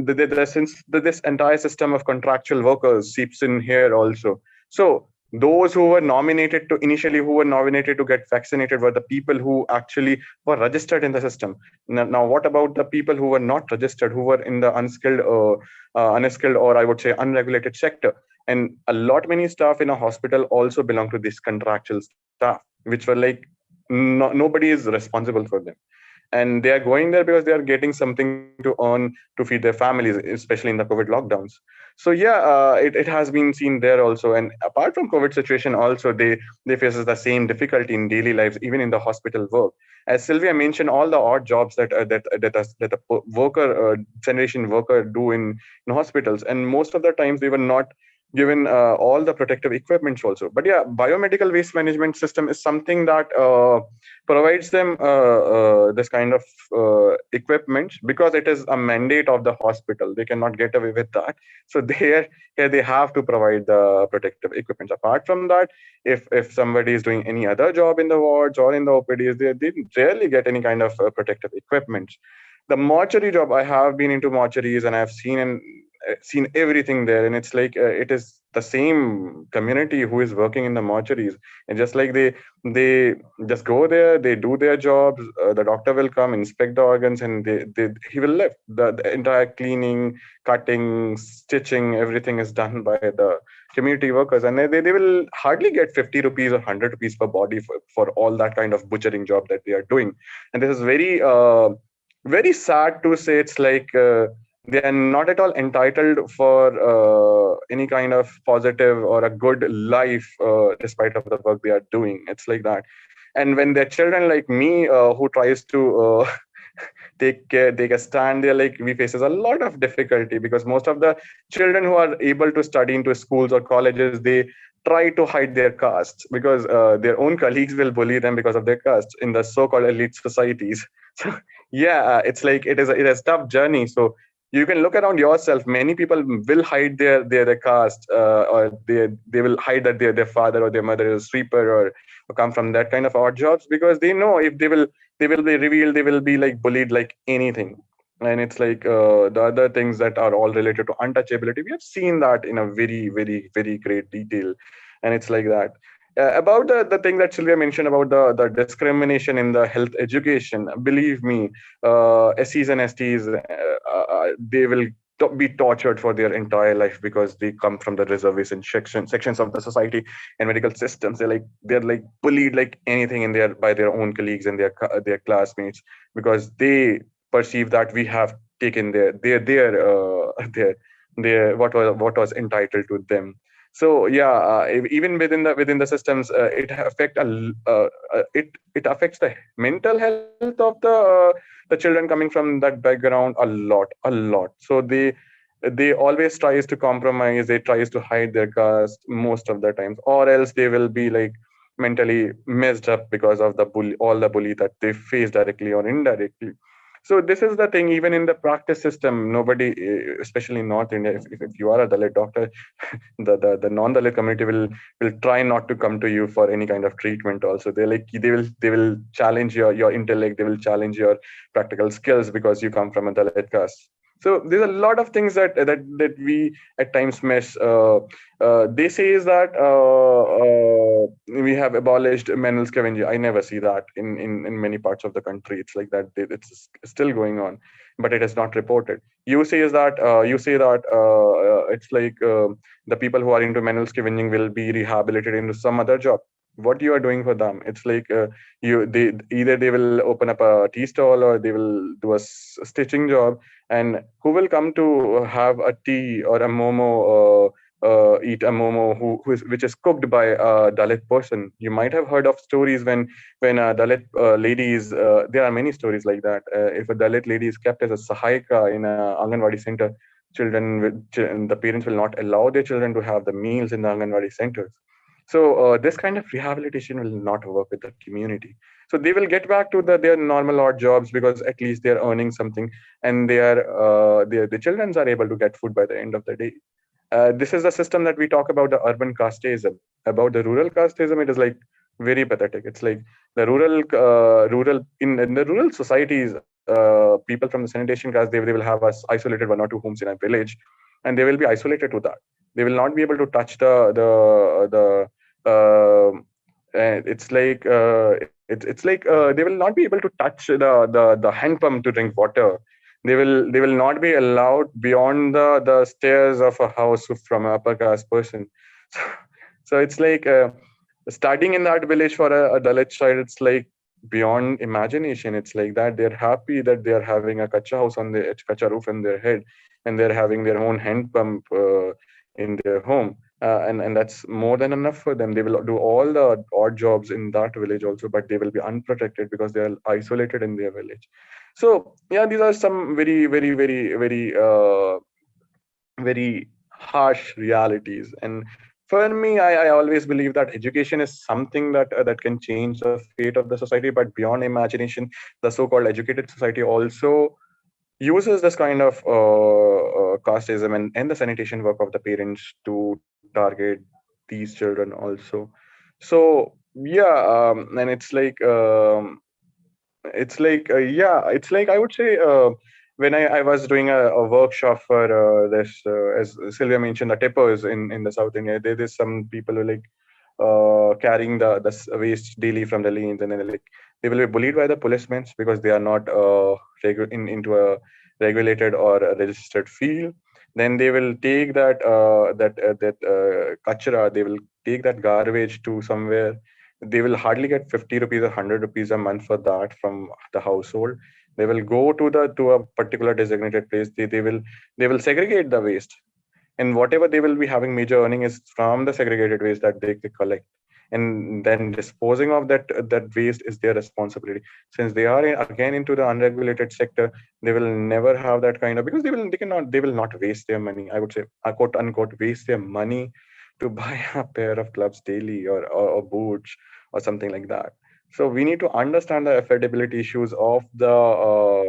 D: since this entire system of contractual workers seeps in here also. So those who were nominated to initially who were nominated to get vaccinated were the people who actually were registered in the system. Now what about the people who were not registered, who were in the unskilled, or I would say unregulated sector? And a lot many staff in a hospital also belong to this contractual staff, which were like, nobody is responsible for them, and they are going there because they are getting something to earn to feed their families, especially in the COVID lockdowns. So yeah, it has been seen there also. And apart from COVID situation also, they faces the same difficulty in daily lives, even in the hospital work. As Sylvia mentioned, all the odd jobs that a worker generation worker do in hospitals, and most of the times they were not given all the protective equipments also. But yeah, biomedical waste management system is something that provides them this kind of equipment, because it is a mandate of the hospital. They cannot get away with that. So here they have to provide the protective equipment. Apart from that, if somebody is doing any other job in the wards or in the OPDs, they rarely get any kind of protective equipment. The mortuary job, I have been into mortuaries, and I've seen everything there, and it's like it is the same community who is working in the mortuaries. And just like they just go there, they do their jobs, the doctor will come, inspect the organs, and he will live. The entire cleaning, cutting, stitching, everything is done by the community workers, and they will hardly get 50 rupees or 100 rupees per body for all that kind of butchering job that they are doing. And this is very sad to say. It's like they are not at all entitled for any kind of positive or a good life, despite of the work they are doing. It's like that. And when their children like me, who tries to take a stand, they're like, we faces a lot of difficulty, because most of the children who are able to study into schools or colleges, they try to hide their castes, because their own colleagues will bully them because of their castes in the so-called elite societies. So yeah, it's like it is a tough journey. So you can look around yourself. Many people will hide their caste, or they will hide that their father or their mother is a sweeper, or come from that kind of odd jobs, because they know if they will be revealed, they will be like bullied like anything. And it's like the other things that are all related to untouchability, we have seen that in a very, very, very great detail. And it's like that. About the thing that Sylvia mentioned about the discrimination in the health education, believe me, SCs and STs, they will be tortured for their entire life, because they come from the reservation sections of the society and medical systems. They're like bullied like anything in their by their own colleagues and their classmates, because they perceive that we have taken their what was entitled to them. So yeah, even within the systems, it affects the mental health of the children coming from that background a lot. So they always tries to compromise, they tries to hide their caste most of the times, or else they will be like mentally messed up because of all the bully that they face directly or indirectly. So this is the thing. Even in the practice system, nobody, especially in North India, if you are a Dalit doctor, the non-Dalit community will try not to come to you for any kind of treatment. Also, they will challenge your intellect, they will challenge your practical skills, because you come from a Dalit caste. So there's a lot of things that we at times miss. They say is that we have abolished manual scavenging. I never see that in many parts of the country. It's like that. It's still going on, but it is not reported. You say that it's like the people who are into manual scavenging will be rehabilitated into some other job. What you are doing for them? It's like they will open up a tea stall, or they will do a stitching job. And who will come to have a tea or a momo eat a momo which is cooked by a Dalit person. You might have heard of stories when a Dalit lady is, there are many stories like that. If a Dalit lady is kept as a sahayika in a Anganwadi center, the parents will not allow their children to have the meals in the Anganwadi centers. So this kind of rehabilitation will not work with the community. So they will get back to their normal odd jobs because at least they're earning something, and the children are able to get food by the end of the day. This is the system that we talk about, the urban casteism. About the rural casteism, it is like very pathetic. It's like the in the rural societies, people from the sanitation caste, they will have us isolated 1 or 2 homes in a village, and they will be isolated to that. They will not be able to touch the it's like it's like they will not be able to touch the hand pump to drink water. They will not be allowed beyond the stairs of a house from an upper caste person. So, so it's like starting in that village for a Dalit child, it's like beyond imagination. It's like that they're happy that they're having a kacha house on the kacha roof in their head, and they're having their own hand pump in their home. And that's more than enough for them. They will do all the odd jobs in that village also, but they will be unprotected because they are isolated in their village. So yeah, these are some very harsh realities. And for me, I always believe that education is something that can change the fate of the society. But beyond imagination, the so-called educated society also uses this kind of casteism and the sanitation work of the parents to target these children also. So yeah, and it's like I would say, when I was doing a workshop for this, as Sylvia mentioned, the tippers in the South India, there's some people who like carrying the waste daily from the lanes, and then like they will be bullied by the policemen because they are not into a regulated or a registered field. Then they will take that kachra, they will take that garbage to somewhere. They will hardly get 50 rupees or 100 rupees a month for that from the household. They will go to a particular designated place. They will segregate the waste, and whatever they will be having major earning is from the segregated waste that they collect, and then disposing of that waste is their responsibility. Since they are again into the unregulated sector, they will never have that kind of, because they will not waste their money, I would say, quote unquote, waste their money to buy a pair of gloves daily, or boots or something like that. So we need to understand the affordability issues of the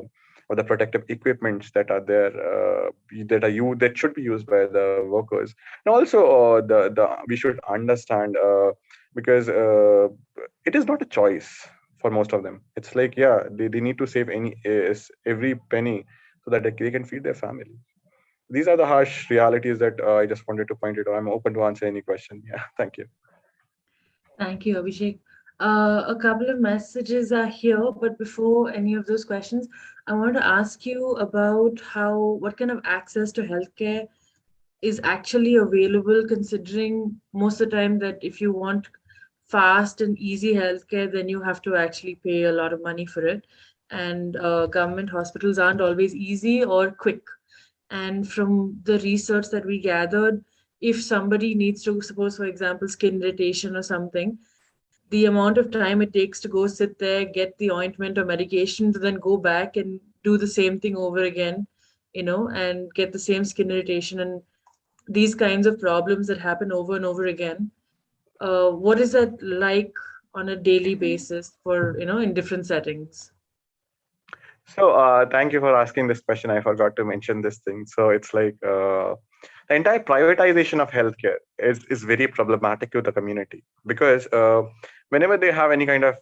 D: protective equipments that are there, that should be used by the workers. And also the we should understand, because it is not a choice for most of them. It's like, yeah, they need to save every penny so that they can feed their family. These are the harsh realities that I just wanted to point it out. I'm open to answer any question. Yeah, thank you.
B: Thank you, Abhishek. A couple of messages are here, but before any of those questions, I want to ask you about what kind of access to healthcare is actually available, considering most of the time that if you want fast and easy healthcare, then you have to actually pay a lot of money for it. And government hospitals aren't always easy or quick. And from the research that we gathered, if somebody needs to, suppose, for example, skin irritation or something, the amount of time it takes to go sit there, get the ointment or medication, to then go back and do the same thing over again, and get the same skin irritation and these kinds of problems that happen over and over again. What is that like on a daily basis for, in different settings?
D: So thank you for asking this question. I forgot to mention this thing. So it's like the entire privatization of healthcare is very problematic to the community, because whenever they have any kind of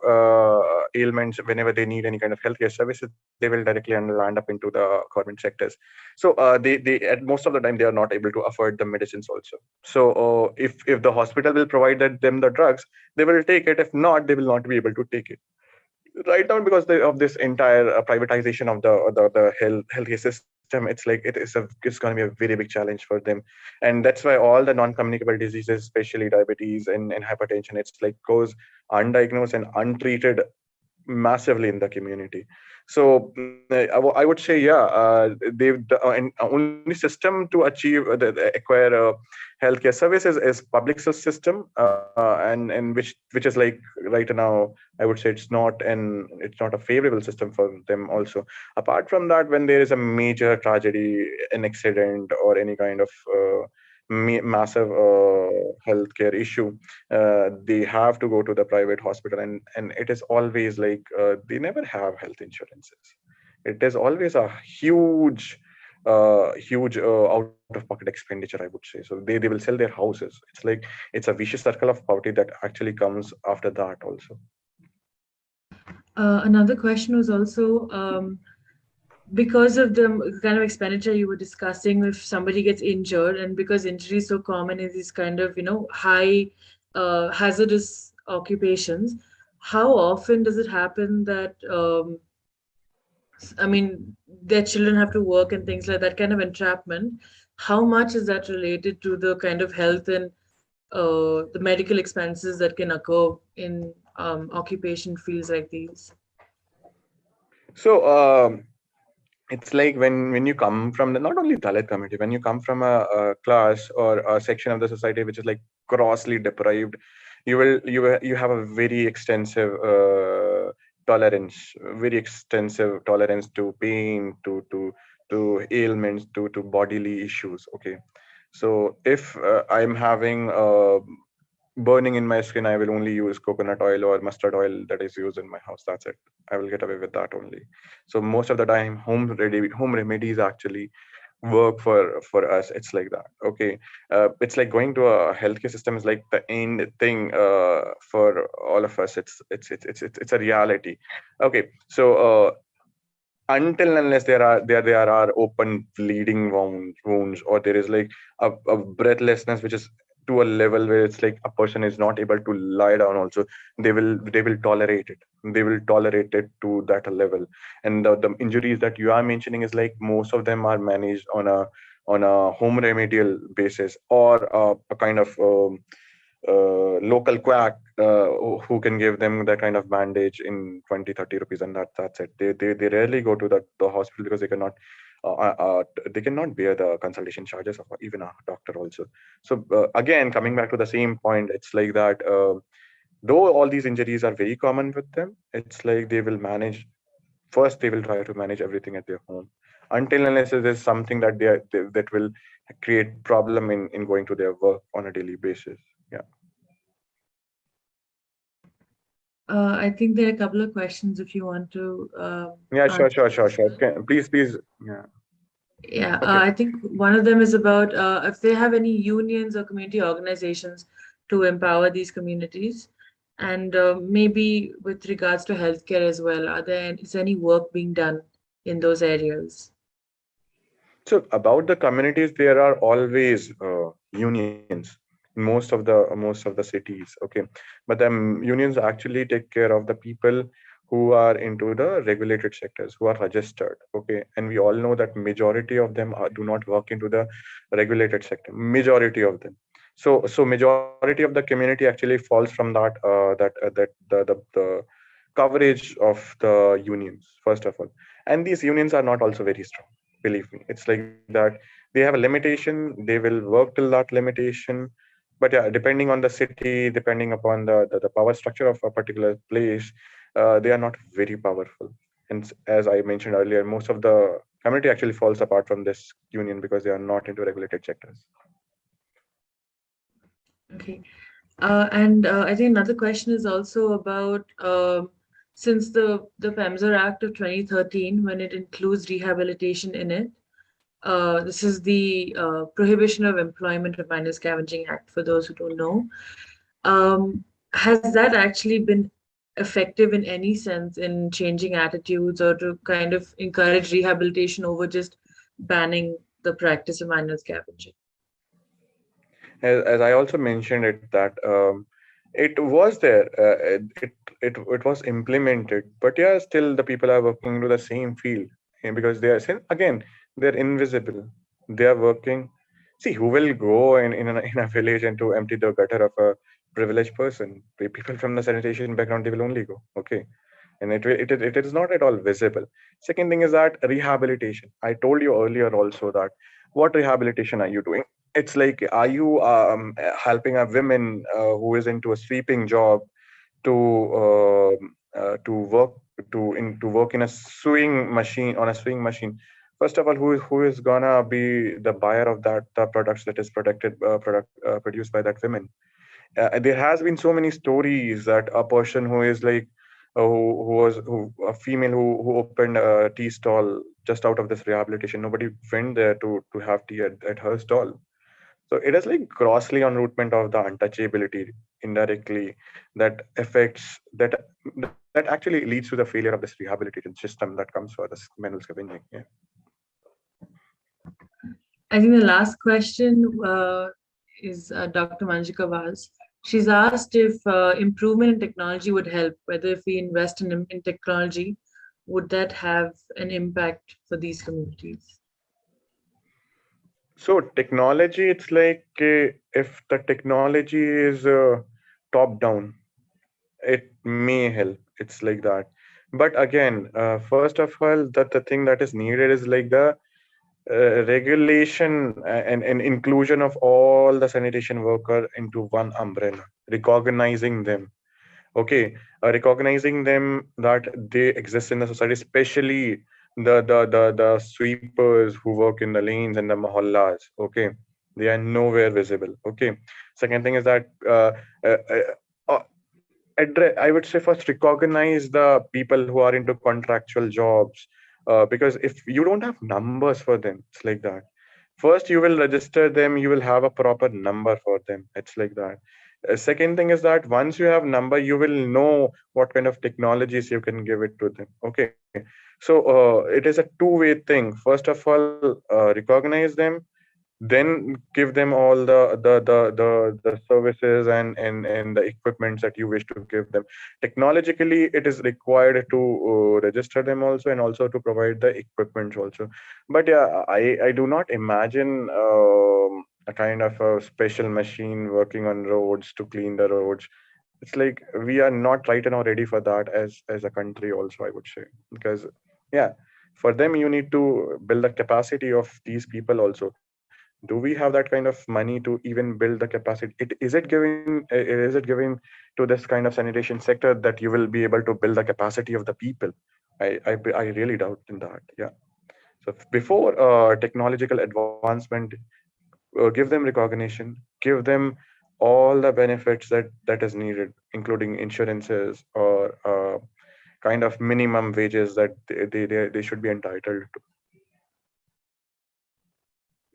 D: ailments, whenever they need any kind of healthcare services, they will directly land up into the government sectors. So they at most of the time they are not able to afford the medicines also. So if the hospital will provide them the drugs, they will take it. If not, they will not be able to take it right now, because of this entire privatization of the healthcare system. It's like it's going to be a very big challenge for them, and that's why all the non-communicable diseases, especially diabetes and hypertension, it's like goes undiagnosed and untreated massively in the community. So I would say, yeah, and only system to achieve acquire healthcare services is public system, and which is like right now, I would say it's not a favorable system for them also. Apart from that, when there is a major tragedy, an accident, or any kind of massive healthcare issue, they have to go to the private hospital, and it is always like they never have health insurances. It is always a huge out of pocket expenditure, I would say. So they will sell their houses. It's a vicious circle of poverty that actually comes after that also.
B: Another question was also because of the kind of expenditure you were discussing, if somebody gets injured, and because injury is so common in these kind of high hazardous occupations, how often does it happen that I mean their children have to work and things like that, kind of entrapment? How much is that related to the kind of health and the medical expenses that can occur in occupation fields like these?
D: So it's like when you come from not only Dalit community, when you come from a class or a section of the society which is like grossly deprived, you have a very extensive tolerance to pain, to ailments, to bodily issues. Okay, so if I'm having burning in my skin, I will only use coconut oil or mustard oil that is used in my house. That's it. I will get away with that only. So most of the time, home remedies actually work for us. It's like that. Okay, it's like going to a healthcare system is like the end thing for all of us. It's a reality. Okay, so. Until and unless there are open bleeding wounds, or there is like a breathlessness which is to a level where it's like a person is not able to lie down also, they will tolerate it. They will tolerate it to that level. And the injuries that you are mentioning is like most of them are managed on a home remedial basis, or a kind of local quack who can give them that kind of bandage in 20-30 rupees, and that's it. They rarely go to the hospital because they cannot bear the consultation charges of even a doctor also. So again, coming back to the same point, it's like that though all these injuries are very common with them, it's like they will manage. First they will try to manage everything at their home, until unless there's something that will create problem in going to their work on a daily basis. Yeah.
B: I think there are a couple of questions if you want to.
D: Yeah, sure. Please. Yeah.
B: Yeah,
D: Okay.
B: I think one of them is about if they have any unions or community organizations to empower these communities, and maybe with regards to healthcare as well. Is any work being done in those areas?
D: So about the communities, there are always unions in most of the cities. Okay, but the unions actually take care of the people who are into the regulated sectors, who are registered. Okay, and we all know that majority of them do not work into the regulated sector. Majority of them. So majority of the community actually falls from the coverage of the unions, first of all. And these unions are not also very strong, believe me. It's like that they have a limitation, they will work till that limitation. But yeah, depending on the city, depending upon the power structure of a particular place, they are not very powerful. And as I mentioned earlier, most of the community actually falls apart from this union because they are not into regulated sectors.
B: Okay. And I think another question is also about since the PEMSR Act of 2013, when it includes rehabilitation in it, this is the Prohibition of Employment of Minor Scavenging Act, for those who don't know. Has that actually been effective in any sense in changing attitudes or to kind of encourage rehabilitation over just banning the practice of minor scavenging?
D: As I also mentioned it that it was there, it was implemented, but yeah, still the people are working into the same field, and because they are again, they're invisible. They are working. See, who will go in a village and to empty the gutter of a privileged person? People from the sanitation background, they will only go. Okay, and it is not at all visible. Second thing is that rehabilitation. I told you earlier also that what rehabilitation are you doing? It's like, are you helping a woman who is into a sweeping job to to work to work in a sewing machine, on a sewing machine? First of all, who is gonna be the buyer of that the products that is produced by that woman? There has been so many stories that a person who is like who a female who opened a tea stall just out of this rehabilitation, nobody went there to have tea at her stall. So it is like grossly enrootment of the untouchability indirectly that affects that actually leads to the failure of this rehabilitation system that comes for this manual scavenging. Yeah.
B: I think the last question is Dr. Manjika Vaz. She's asked if improvement in technology would help, whether if we invest in technology, would that have an impact for these communities?
D: So technology, it's like if the technology is top down, it may help. It's like that. But again, first of all, that the thing that is needed is like the regulation and inclusion of all the sanitation worker into one umbrella, recognizing them. Okay, recognizing them that they exist in the society, especially the sweepers who work in the lanes and the mohallas. Okay, they are nowhere visible. Okay, second thing is that uh, uh, I would say first recognize the people who are into contractual jobs, because if you don't have numbers for them, it's like that. First, you will register them. You will have a proper number for them. It's like that. Second thing is that once you have number, you will know what kind of technologies you can give it to them. Okay, so it is a two-way thing. First of all, recognize them, then give them all the services and the equipments that you wish to give them. Technologically, it is required to register them also, and also to provide the equipments also. But yeah, I do not imagine a kind of a special machine working on roads to clean the roads. It's like we are not right now ready for that as a country also, I would say. Because yeah, for them you need to build the capacity of these people also. Do we have that kind of money to even build the capacity? Is it giving to this kind of sanitation sector that you will be able to build the capacity of the people? I really doubt in that. Yeah. So before technological advancement, give them recognition, give them all the benefits that is needed, including insurances or kind of minimum wages that they should be entitled to.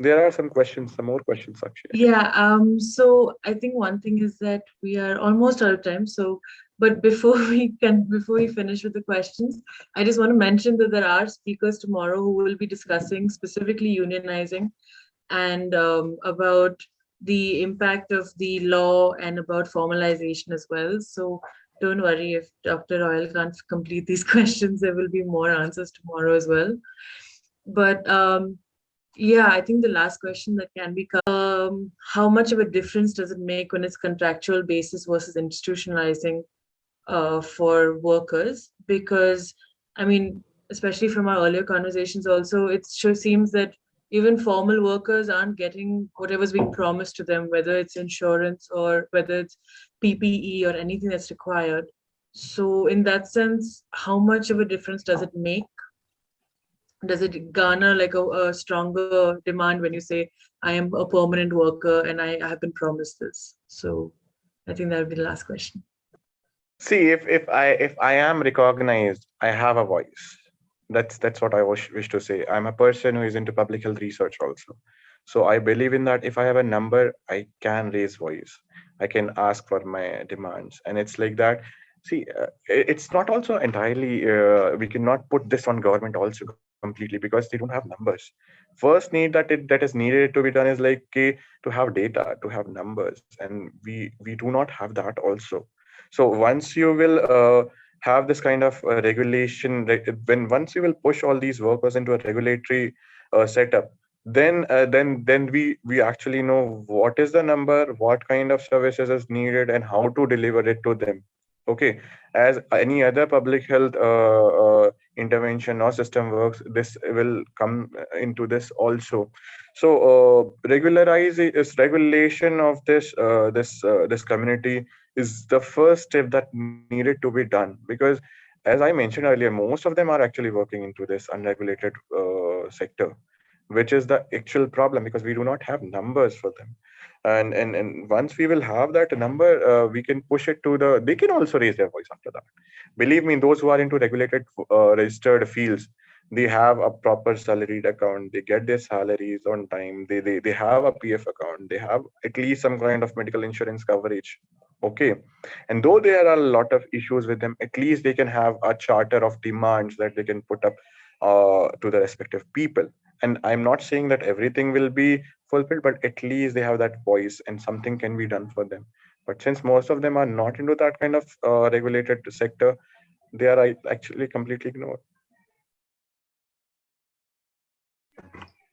D: There are some more questions actually.
B: Yeah, so I think one thing is that we are almost out of time. So, but before we finish with the questions, I just want to mention that there are speakers tomorrow who will be discussing specifically unionizing and about the impact of the law and about formalization as well. So don't worry if Dr. Royal can't complete these questions, there will be more answers tomorrow as well. But yeah, I think the last question that can be how much of a difference does it make when it's contractual basis versus institutionalizing for workers? Because, I mean, especially from our earlier conversations also, it sure seems that even formal workers aren't getting whatever's being promised to them, whether it's insurance or whether it's PPE or anything that's required. So in that sense, how much of a difference does it make? Does it garner like a stronger demand when you say, I am a permanent worker and I have been promised this? So I think that would be the last question.
D: See, if I am recognized, I have a voice. That's what I wish to say. I'm a person who is into public health research also. So I believe in that if I have a number, I can raise voice. I can ask for my demands, and it's like that. See, it's not also entirely. We cannot put this on government also completely because they don't have numbers. First need that is needed to be done is like to have data, to have numbers, and we do not have that also. So once you will have this kind of regulation, when once you will push all these workers into a regulatory setup, then we actually know what is the number, what kind of services is needed, and how to deliver it to them. Okay, as any other public health intervention or system works, this will come into this also. So regulation of this community is the first step that needed to be done, because as I mentioned earlier, most of them are actually working into this unregulated sector, which is the actual problem, because we do not have numbers for them. And once we will have that number, we can push it to the, they can also raise their voice after that. Believe me, those who are into regulated registered fields, they have a proper salaried account, they get their salaries on time, they have a PF account, they have at least some kind of medical insurance coverage. Okay, and though there are a lot of issues with them, at least they can have a charter of demands that they can put up to the respective people. And I'm not saying that everything will be fulfilled, but at least they have that voice and something can be done for them. But since most of them are not into that kind of regulated sector, they are actually completely ignored.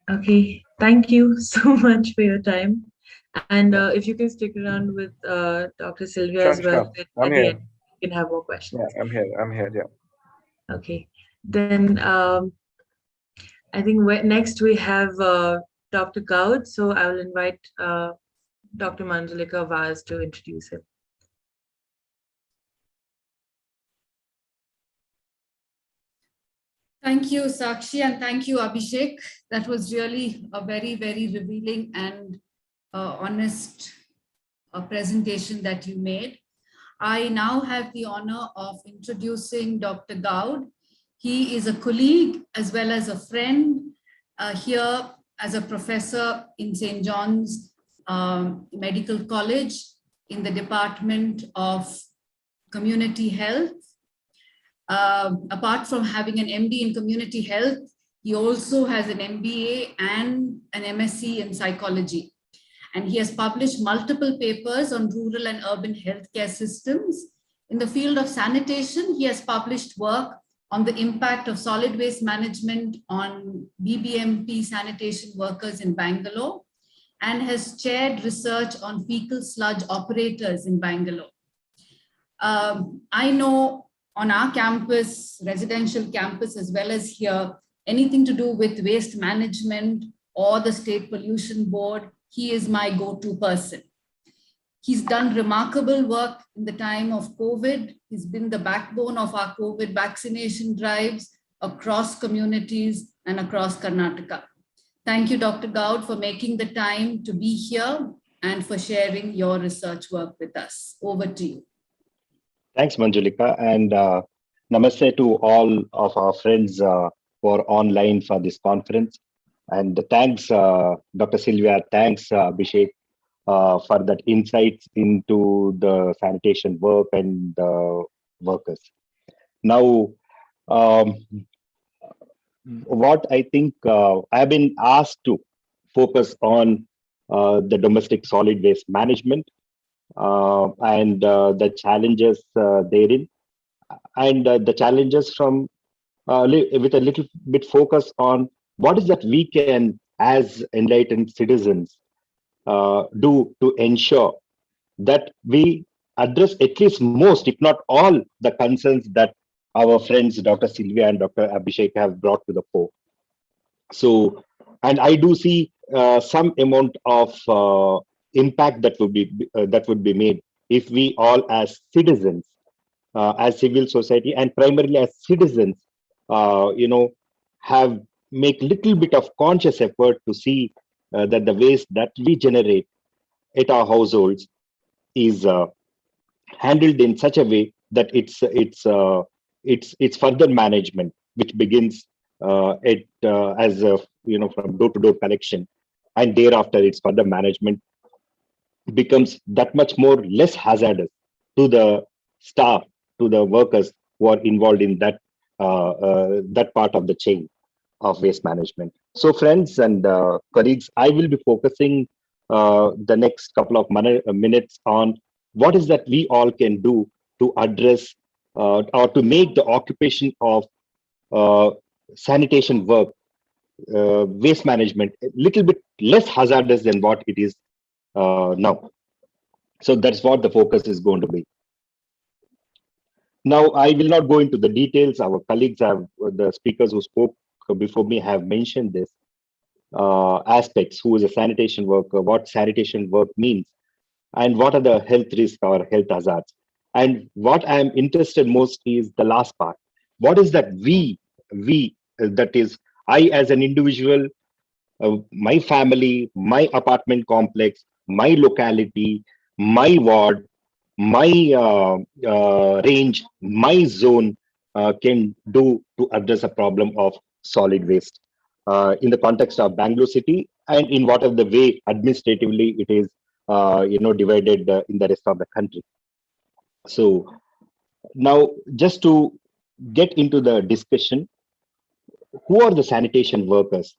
B: Okay, thank you so much for your time. And if you can stick around with Dr. Sylvia
D: Sure,
B: as well,
D: sure.
B: then
D: I'm
B: at the
D: here.
B: end, you can have more
D: Yeah,
B: questions.
D: I'm here. Yeah.
B: Okay, then I think next we have Dr. Gaud. So I will invite Dr. Manjulika Vaz to introduce him.
A: Thank you, Sakshi, and thank you, Abhishek. That was really a very, very revealing and honest presentation that you made. I now have the honor of introducing Dr. Gaud. He is a colleague as well as a friend here as a professor in St. John's Medical College in the Department of Community Health. Apart from having an MD in Community Health, he also has an MBA and an MSc in Psychology. And he has published multiple papers on rural and urban healthcare systems. In the field of sanitation, he has published work on the impact of solid waste management on BBMP sanitation workers in Bangalore, and has chaired research on fecal sludge operators in Bangalore. I know on our campus, residential campus, as well as here, anything to do with waste management or the State Pollution Board, he is my go-to person. He's done remarkable work in the time of COVID. He's been the backbone of our COVID vaccination drives across communities and across Karnataka. Thank you, Dr. Gaud, for making the time to be here and for sharing your research work with us. Over to you.
E: Thanks, Manjulika, and namaste to all of our friends who are online for this conference. And thanks, Dr. Sylvia, thanks, Abhishek, for that insights into the sanitation work and the workers. Now, what I think I've been asked to focus on the domestic solid waste management and the challenges therein, and the challenges from with a little bit focus on what is that we can, as enlightened citizens, do to ensure that we address at least most, if not all, the concerns that our friends Dr. Sylvia and Dr. Abhishek have brought to the fore. So, and I do see some amount of impact that would be made if we all, as citizens, as civil society, and primarily as citizens, have make little bit of conscious effort to see that the waste that we generate at our households is handled in such a way that it's further management, which begins as from door to door collection, and thereafter its further management becomes that much more less hazardous to the staff, to the workers who are involved in that that part of the chain of waste management. So, friends and colleagues, I will be focusing the next couple of minutes on what is that we all can do to address or to make the occupation of sanitation work, waste management, a little bit less hazardous than what it is now. So that's what the focus is going to be. Now, I will not go into the details. Our colleagues have, the speakers who spoke before me have mentioned this aspects, who is a sanitation worker, what sanitation work means, and what are the health risks or health hazards. And what I am interested most is the last part. What is that that is I as an individual, my family, my apartment complex, my locality, my ward, my range, my zone can do to address a problem of solid waste in the context of Bangalore city, and in whatever the way administratively it is divided in the rest of the country. So now, just to get into the discussion, who are the sanitation workers?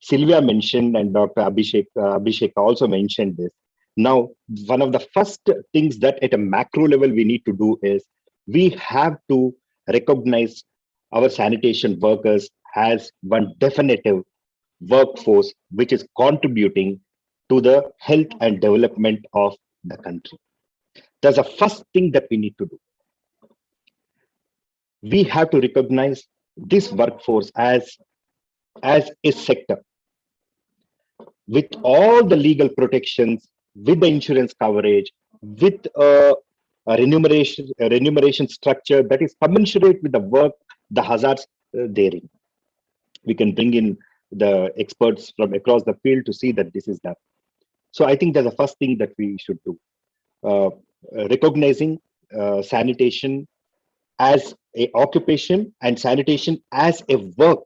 E: Sylvia mentioned, and Dr. Abhishek also mentioned this. Now, one of the first things that at a macro level we need to do is we have to recognize our sanitation workers as one definitive workforce which is contributing to the health and development of the country. That's the first thing that we need to do. We have to recognize this workforce as a sector with all the legal protections, with the insurance coverage, with a remuneration structure that is commensurate with the work, the hazards therein. We can bring in the experts from across the field to see that this is done. So I think that's the first thing that we should do. Recognizing sanitation as a occupation and sanitation as a work.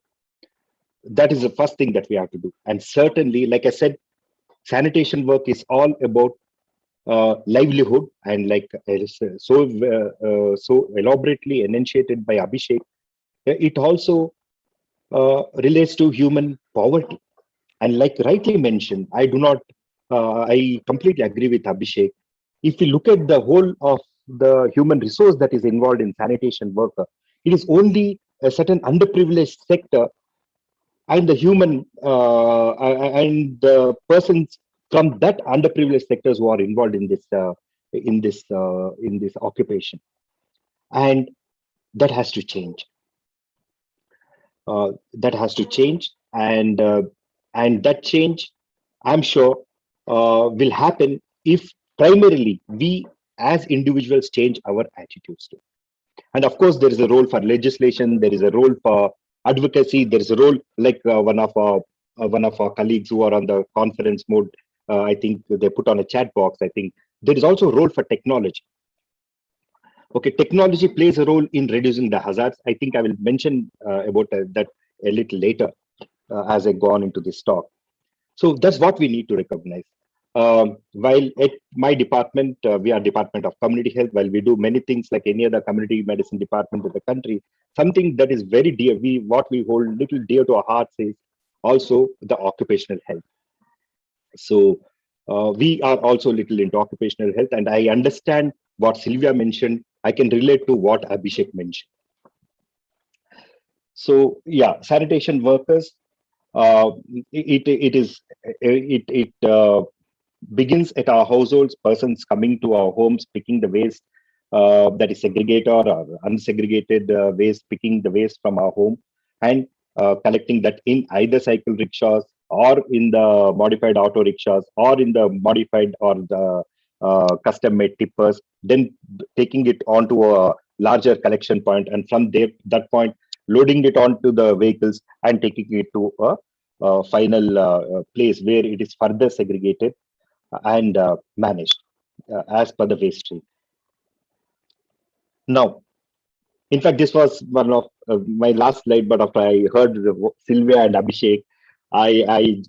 E: That is the first thing that we have to do. And certainly, like I said, sanitation work is all about livelihood, and like so elaborately enunciated by Abhishek, it also relates to human poverty. And like rightly mentioned, I completely agree with Abhishek. If we look at the whole of the human resource that is involved in sanitation worker, it is only a certain underprivileged sector, and the human and the persons from that underprivileged sectors who are involved in this occupation, and that has to change. That has to change, and that change, I'm sure, will happen if primarily we as individuals change our attitudes to. And of course, there is a role for legislation. There is a role for advocacy. There is a role, like one of our colleagues who are on the conference mode. I think they put on a chat box. I think there is also a role for technology. Okay, technology plays a role in reducing the hazards. I think I will mention about that a little later as I go on into this talk. So that's what we need to recognize. While at my department, we are Department of Community Health, while we do many things like any other community medicine department in the country, something that is very dear, what we hold little dear to our hearts is also the occupational health. So we are also little into occupational health, and I understand what Sylvia mentioned. I can relate to what Abhishek mentioned. So yeah, sanitation workers, it begins at our households, persons coming to our homes, picking the waste that is segregated or unsegregated waste, picking the waste from our home and collecting that in either cycle rickshaws or in the modified auto rickshaws or in the modified or the custom-made tippers, then taking it onto a larger collection point, and from there, that point, loading it onto the vehicles and taking it to a final place where it is further segregated and managed as per the waste stream. Now, in fact, this was one of my last slide, but after I heard Sylvia and Abhishek, I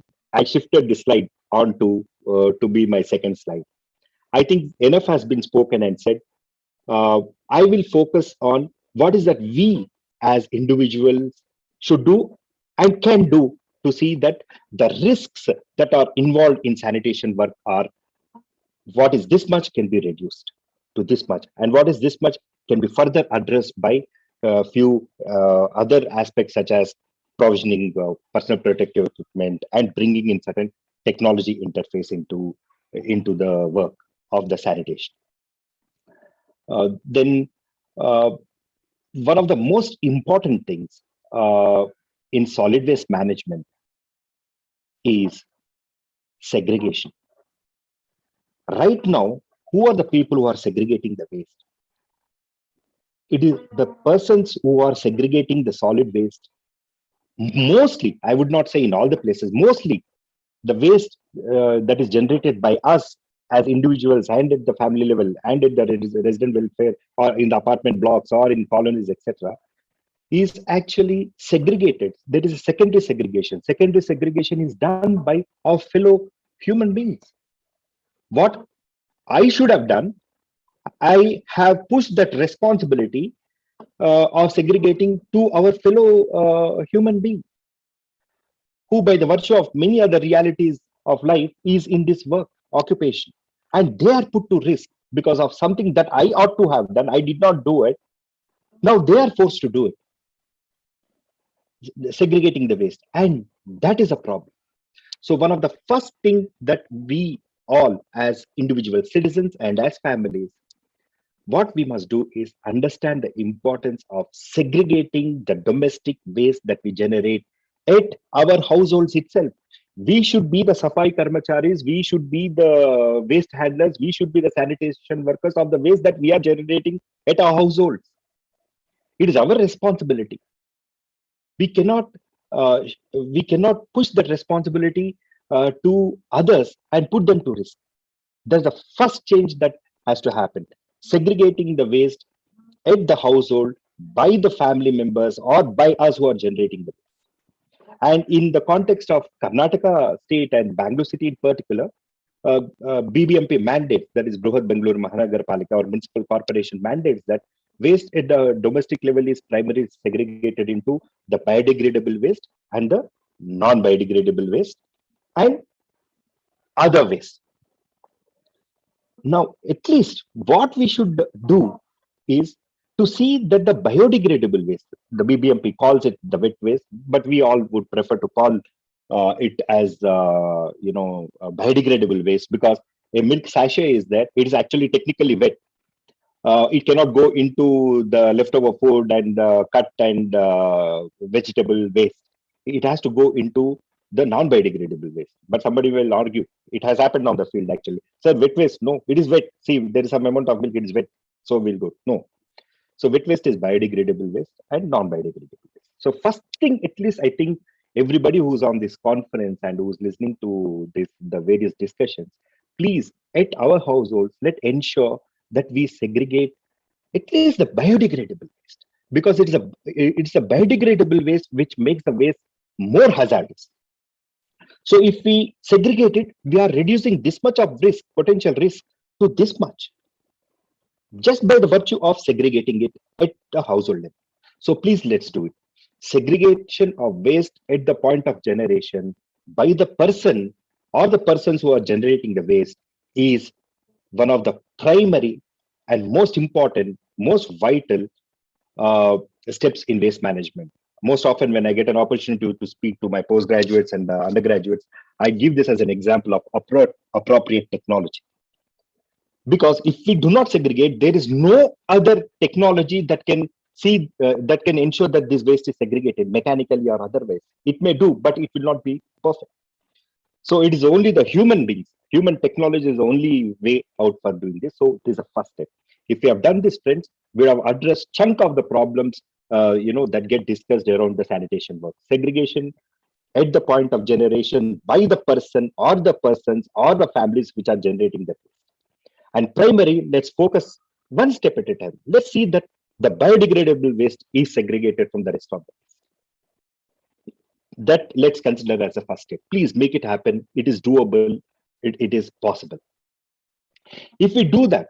E: shifted the slide on to be my second slide. I think enough has been spoken and said. I will focus on what is that we as individuals should do and can do to see that the risks that are involved in sanitation work are what is this much can be reduced to this much, and what is this much can be further addressed by a few other aspects such as provisioning personal protective equipment and bringing in certain technology interface into the work of the sanitation. Then one of the most important things in solid waste management is segregation. Right now, who are the people who are segregating the waste? It is the persons who are segregating the solid waste. Mostly, I would not say in all the places, mostly the waste that is generated by us as individuals and at the family level and at the resident welfare or in the apartment blocks or in colonies, etc., is actually segregated. There is a secondary segregation. Secondary segregation is done by our fellow human beings. What I should have done, I have pushed that responsibility of segregating to our fellow human being, who by the virtue of many other realities of life is in this work occupation, and they are put to risk because of something that I ought to have done. I did not do it. Now they are forced to do it, segregating the waste, and that is a problem. So one of the first thing that we all as individual citizens and as families, what we must do is understand the importance of segregating the domestic waste that we generate at our households itself. We should be the Safai Karmacharis, we should be the waste handlers, we should be the sanitation workers of the waste that we are generating at our households. It is our responsibility. We cannot push that responsibility to others and put them to risk. That's the first change that has to happen. Segregating the waste at the household by the family members or by us who are generating the waste. And in the context of Karnataka state and Bangalore city in particular, BBMP mandates, that is Bruhat Bangalore Mahanagarpalika or municipal corporation mandates that waste at the domestic level is primarily segregated into the biodegradable waste and the non-biodegradable waste and other waste. Now, at least what we should do is to see that the biodegradable waste, the BBMP calls it the wet waste, but we all would prefer to call it as biodegradable waste, because a milk sachet is there. It is actually technically wet. It cannot go into the leftover food and cut and vegetable waste. It has to go into the non-biodegradable waste. But somebody will argue, it has happened on the field actually. Sir, wet waste, no, it is wet. See, there is some amount of milk, it is wet. So we'll go. No. So wet waste is biodegradable waste and non-biodegradable waste. So first thing, at least I think everybody who's on this conference and who's listening to the various discussions, please, at our households, let's ensure that we segregate at least the biodegradable waste, because it's a biodegradable waste which makes the waste more hazardous. So if we segregate it, we are reducing this much of risk, potential risk, to this much, just by the virtue of segregating it at the household level. So please, let's do it. Segregation of waste at the point of generation by the person or the persons who are generating the waste is one of the primary and most important, most vital steps in waste management. Most often when I get an opportunity to speak to my postgraduates and undergraduates, I give this as an example of appropriate technology. Because if we do not segregate, there is no other technology that can that can ensure that this waste is segregated mechanically or otherwise. It may do, but it will not be perfect. So it is only the human beings. Human technology is the only way out for doing this. So it is a first step. If we have done this, friends, we have addressed chunk of the problems that get discussed around the sanitation work. Segregation at the point of generation by the person or the persons or the families which are generating the waste. And primary, let's focus one step at a time. Let's see that the biodegradable waste is segregated from the rest of the waste. That let's consider as a first step. Please make it happen. It is doable. It is possible. If we do that,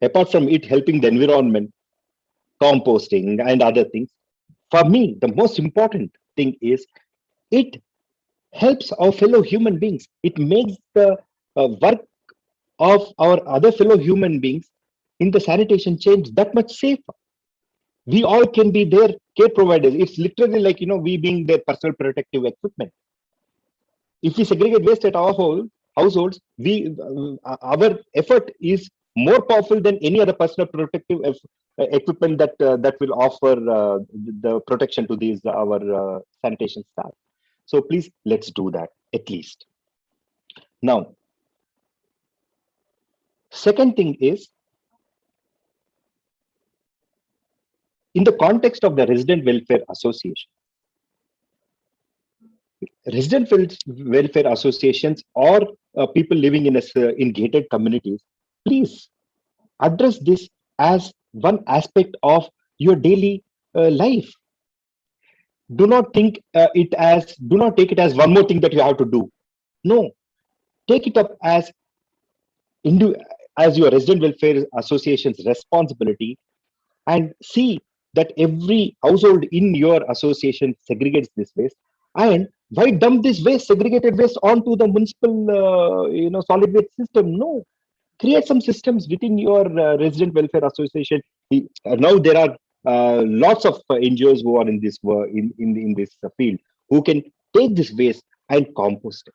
E: apart from it helping the environment, composting and other things, for me, the most important thing is it helps our fellow human beings. It makes the work of our other fellow human beings in the sanitation chain that much safer. We all can be their care providers. It's literally like, we being their personal protective equipment. If we segregate waste at our households, our effort is more powerful than any other personal protective equipment that will offer the protection to these our sanitation staff. So please, let's do that at least. Now, second thing is, in the context of the resident welfare association, resident welfare associations or people living in gated communities, please address this as one aspect of your daily life. Do not take it as one more thing that you have to do. No, take it up as your resident welfare association's responsibility, and see that every household in your association segregates this waste. And why dump this waste, segregated waste, onto the municipal solid waste system? No, create some systems within your resident welfare association. Now there are lots of NGOs who are in this field, who can take this waste and compost it.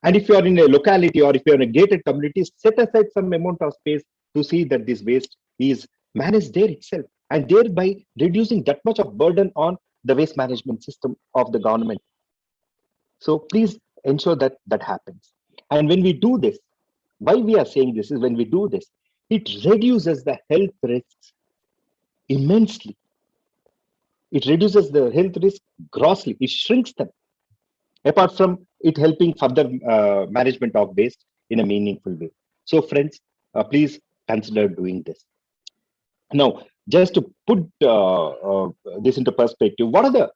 E: And if you are in a locality or if you are in a gated community, set aside some amount of space to see that this waste is managed there itself, and thereby reducing that much of burden on the waste management system of the government. So please ensure that that happens. And when we do this, why we are saying this is, when we do this, it reduces the health risks immensely. It reduces the health risk grossly. It shrinks them, apart from it helping further management of waste in a meaningful way. So friends, please consider doing this. Now, just to put this into perspective, what are the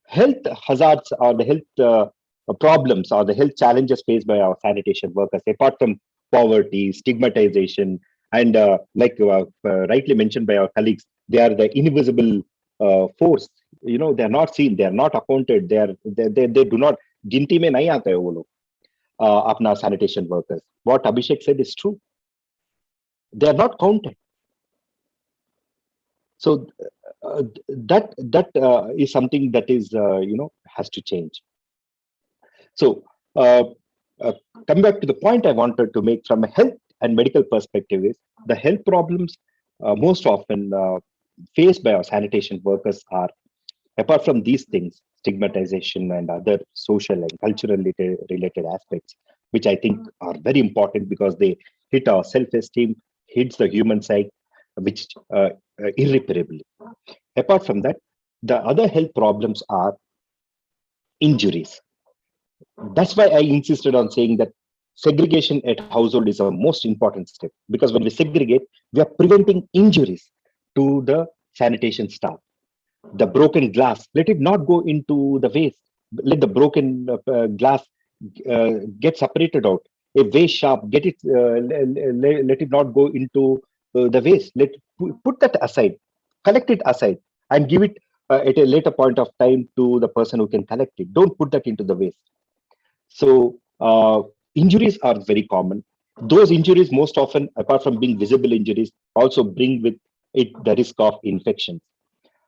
E: health hazards or the health problems or the health challenges faced by our sanitation workers, apart from poverty, stigmatization, and rightly mentioned by our colleagues, they are the invisible force. They are not seen, they are not accounted, they do not, ginti mein nahi aate hai wo log, apna sanitation workers. What Abhishek said is true. They are not counted. So that is something that is has to change. So coming back to the point I wanted to make from a health and medical perspective is, the health problems most often faced by our sanitation workers are, apart from these things, stigmatization and other social and cultural related aspects, which I think are very important because they hit our self-esteem, hits the human side, which irreparably. Apart from that, the other health problems are injuries. That's why I insisted on saying that segregation at household is a most important step, because when we segregate, we are preventing injuries to the sanitation staff. The broken glass, let it not go into the waste. Let the broken glass get separated out. A waste sharp, let it not go into the waste. Put that aside, collect it aside, and give it at a later point of time to the person who can collect it. Don't put that into the waste. So injuries are very common. Those injuries most often, apart from being visible injuries, also bring with it the risk of infections.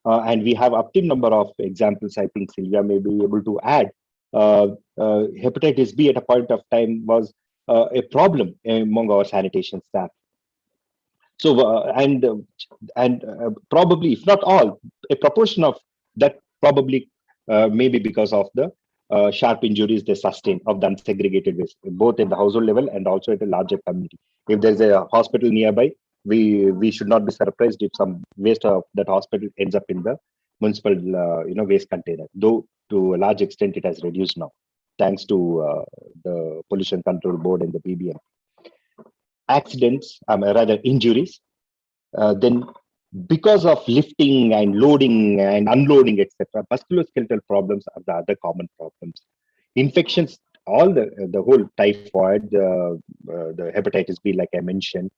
E: And we have up to number of examples. I think Sylvia may be able to add. Hepatitis B at a point of time was a problem among our sanitation staff. So and probably, if not all, a proportion of that probably may be because of the sharp injuries they sustain of the unsegregated waste, both at the household level and also at a larger community. If there's a hospital nearby, we should not be surprised if some waste of that hospital ends up in the municipal waste container. Though to a large extent it has reduced now, thanks to the Pollution Control Board and the PBM. Accidents, rather injuries, then because of lifting and loading and unloading, etc., musculoskeletal problems are the other common problems. Infections, all the whole typhoid, the hepatitis B, like I mentioned,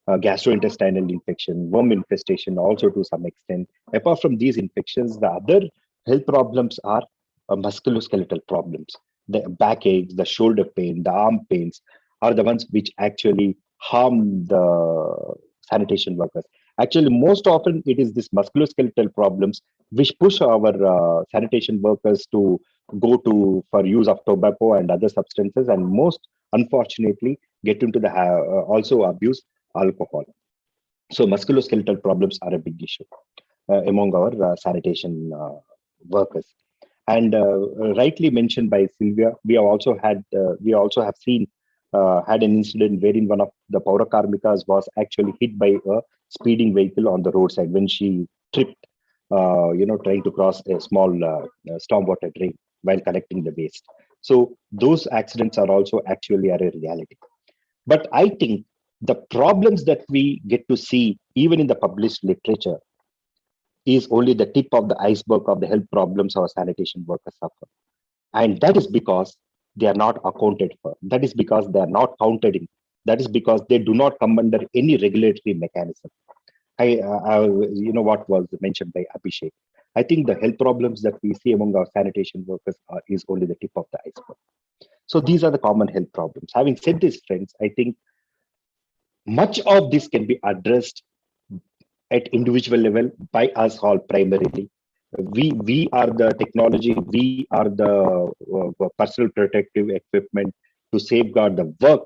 E: gastrointestinal infection, worm infestation, also to some extent. Apart from these infections, the other health problems are musculoskeletal problems. The backaches, the shoulder pain, the arm pains are the ones which actually harm the sanitation workers. Actually, most often it is this musculoskeletal problems which push our sanitation workers to go for use of tobacco and other substances, and most unfortunately get into the also abuse alcohol. So musculoskeletal problems are a big issue among our sanitation workers. And rightly mentioned by Sylvia, we also have seen had an incident wherein one of the Paura Karmikas was actually hit by a speeding vehicle on the roadside when she tripped, trying to cross a small stormwater drain while collecting the waste. So those accidents are also actually a reality. But I think the problems that we get to see even in the published literature is only the tip of the iceberg of the health problems our sanitation workers suffer. And that is because they are not accounted for. That is because they are not counted in. That is because they do not come under any regulatory mechanism. What was mentioned by Abhishek. I think the health problems that we see among our sanitation workers is only the tip of the iceberg. So these are the common health problems. Having said this, friends, I think much of this can be addressed at individual level by us all primarily. We are the technology, we are the personal protective equipment to safeguard the work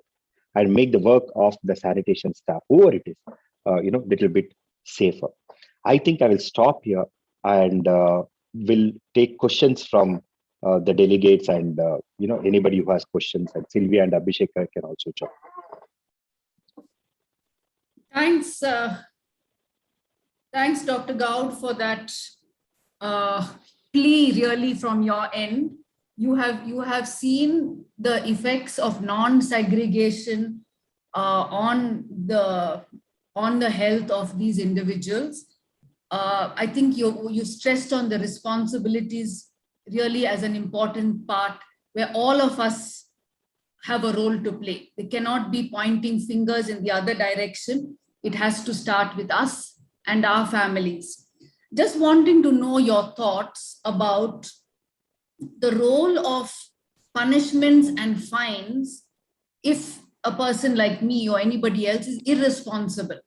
E: and make the work of the sanitation staff, whoever it is, little bit safer. I think I will stop here and will take questions from the delegates and anybody who has questions, and Sylvia and Abhishek can also join.
A: Thanks, thanks, Dr. Goud, for that plea really from your end. You have seen the effects of non-segregation on the health of these individuals. I think you stressed on the responsibilities really as an important part where all of us have a role to play. They cannot be pointing fingers in the other direction. It has to start with us and our families. Just wanting to know your thoughts about the role of punishments and fines if a person like me or anybody else is irresponsible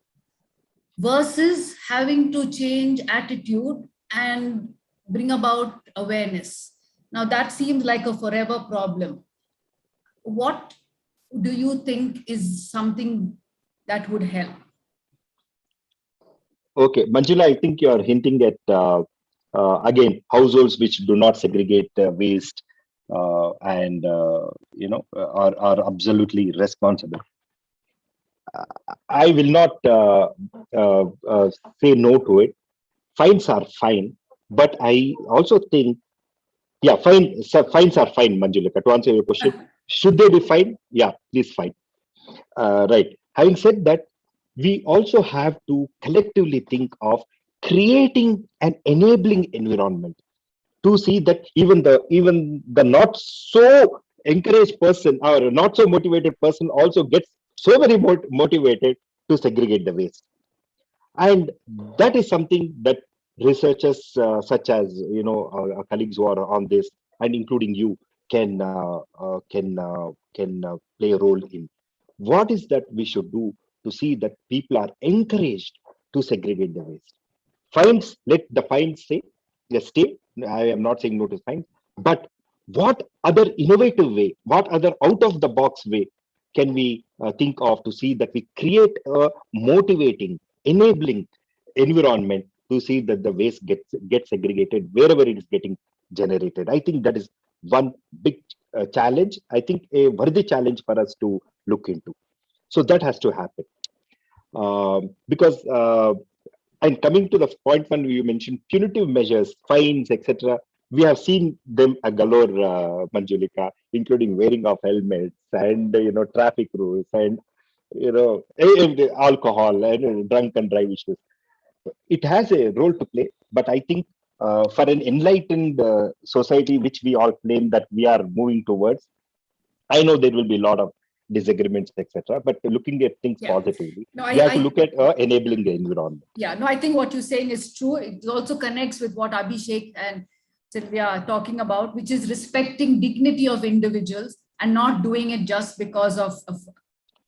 A: versus having to change attitude and bring about awareness. Now that seems like a forever problem. What do you think is something that would help?
E: Okay, Manjula, I think you are hinting at again households which do not segregate waste and are absolutely responsible. I will not say no to it. Fines are fine, but I also think, yeah, fines are fine, Manjulika. To answer your question, should they be fine? Yeah, please fine. Right. Having said that, we also have to collectively think of creating an enabling environment to see that even the not so encouraged person or not so motivated person also gets so very motivated to segregate the waste. And that is something that researchers such as our colleagues who are on this and including you can play a role in. What is that we should do to see that people are encouraged to segregate the waste? Fines, let the fines say, yes, stay. I am not saying no to fines, but what other innovative way, what other out of the box way can we think of to see that we create a motivating, enabling environment to see that the waste gets segregated wherever it is getting generated? I think that is one big challenge. I think a worthy challenge for us to look into. So that has to happen because. And coming to the point when you mentioned punitive measures, fines, etc., we have seen them a galore, Manjulika, including wearing of helmets and traffic rules and alcohol and drunk and drive issues. It has a role to play, but I think for an enlightened society, which we all claim that we are moving towards, I know there will be a lot of disagreements, etc. But looking at things positively, we have to look at enabling the environment.
A: Yeah, no, I think what you're saying is true. It also connects with what Abhishek and Sylvia are talking about, which is respecting dignity of individuals and not doing it just because of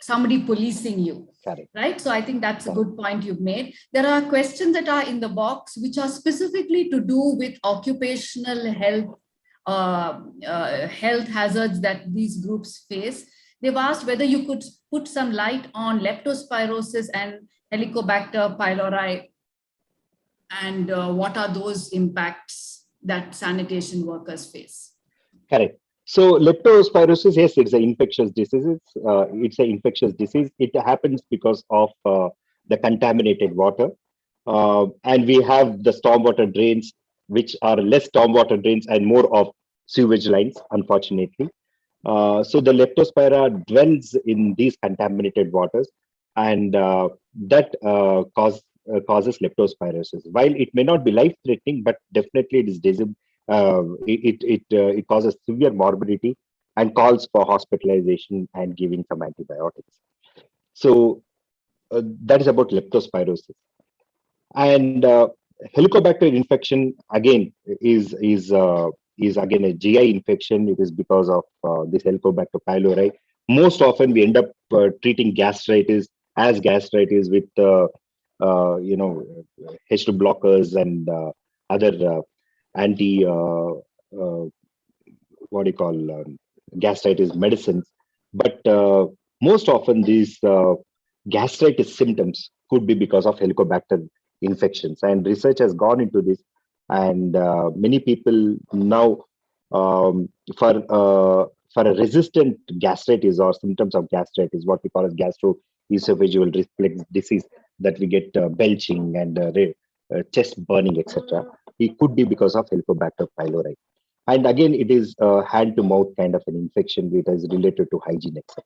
A: somebody policing you.
E: Correct.
A: Right? So I think that's a good point you've made. There are questions that are in the box, which are specifically to do with occupational health, health hazards that these groups face. They've asked whether you could put some light on leptospirosis and Helicobacter pylori, and what are those impacts that sanitation workers face?
E: Correct. So leptospirosis, yes, it's an infectious disease. It's an infectious disease. It happens because of the contaminated water. And we have the stormwater drains, which are less stormwater drains and more of sewage lines, unfortunately. So the leptospira dwells in these contaminated waters, and that causes leptospirosis. While it may not be life-threatening, but definitely it is it causes severe morbidity and calls for hospitalization and giving some antibiotics. So that is about leptospirosis. And Helicobacter infection again is again a GI infection. It is because of this Helicobacter pylori. Most often we end up treating gastritis as gastritis with H2 blockers and other anti what do you call gastritis medicines. But most often these gastritis symptoms could be because of Helicobacter infections, and research has gone into this, and many people now for a resistant gastritis or symptoms of gastritis, what we call as gastroesophageal reflux disease, that we get belching and chest burning, etc. It could be because of Helicobacter pylori. And again, it is a hand-to-mouth kind of an infection which is related to hygiene, etc.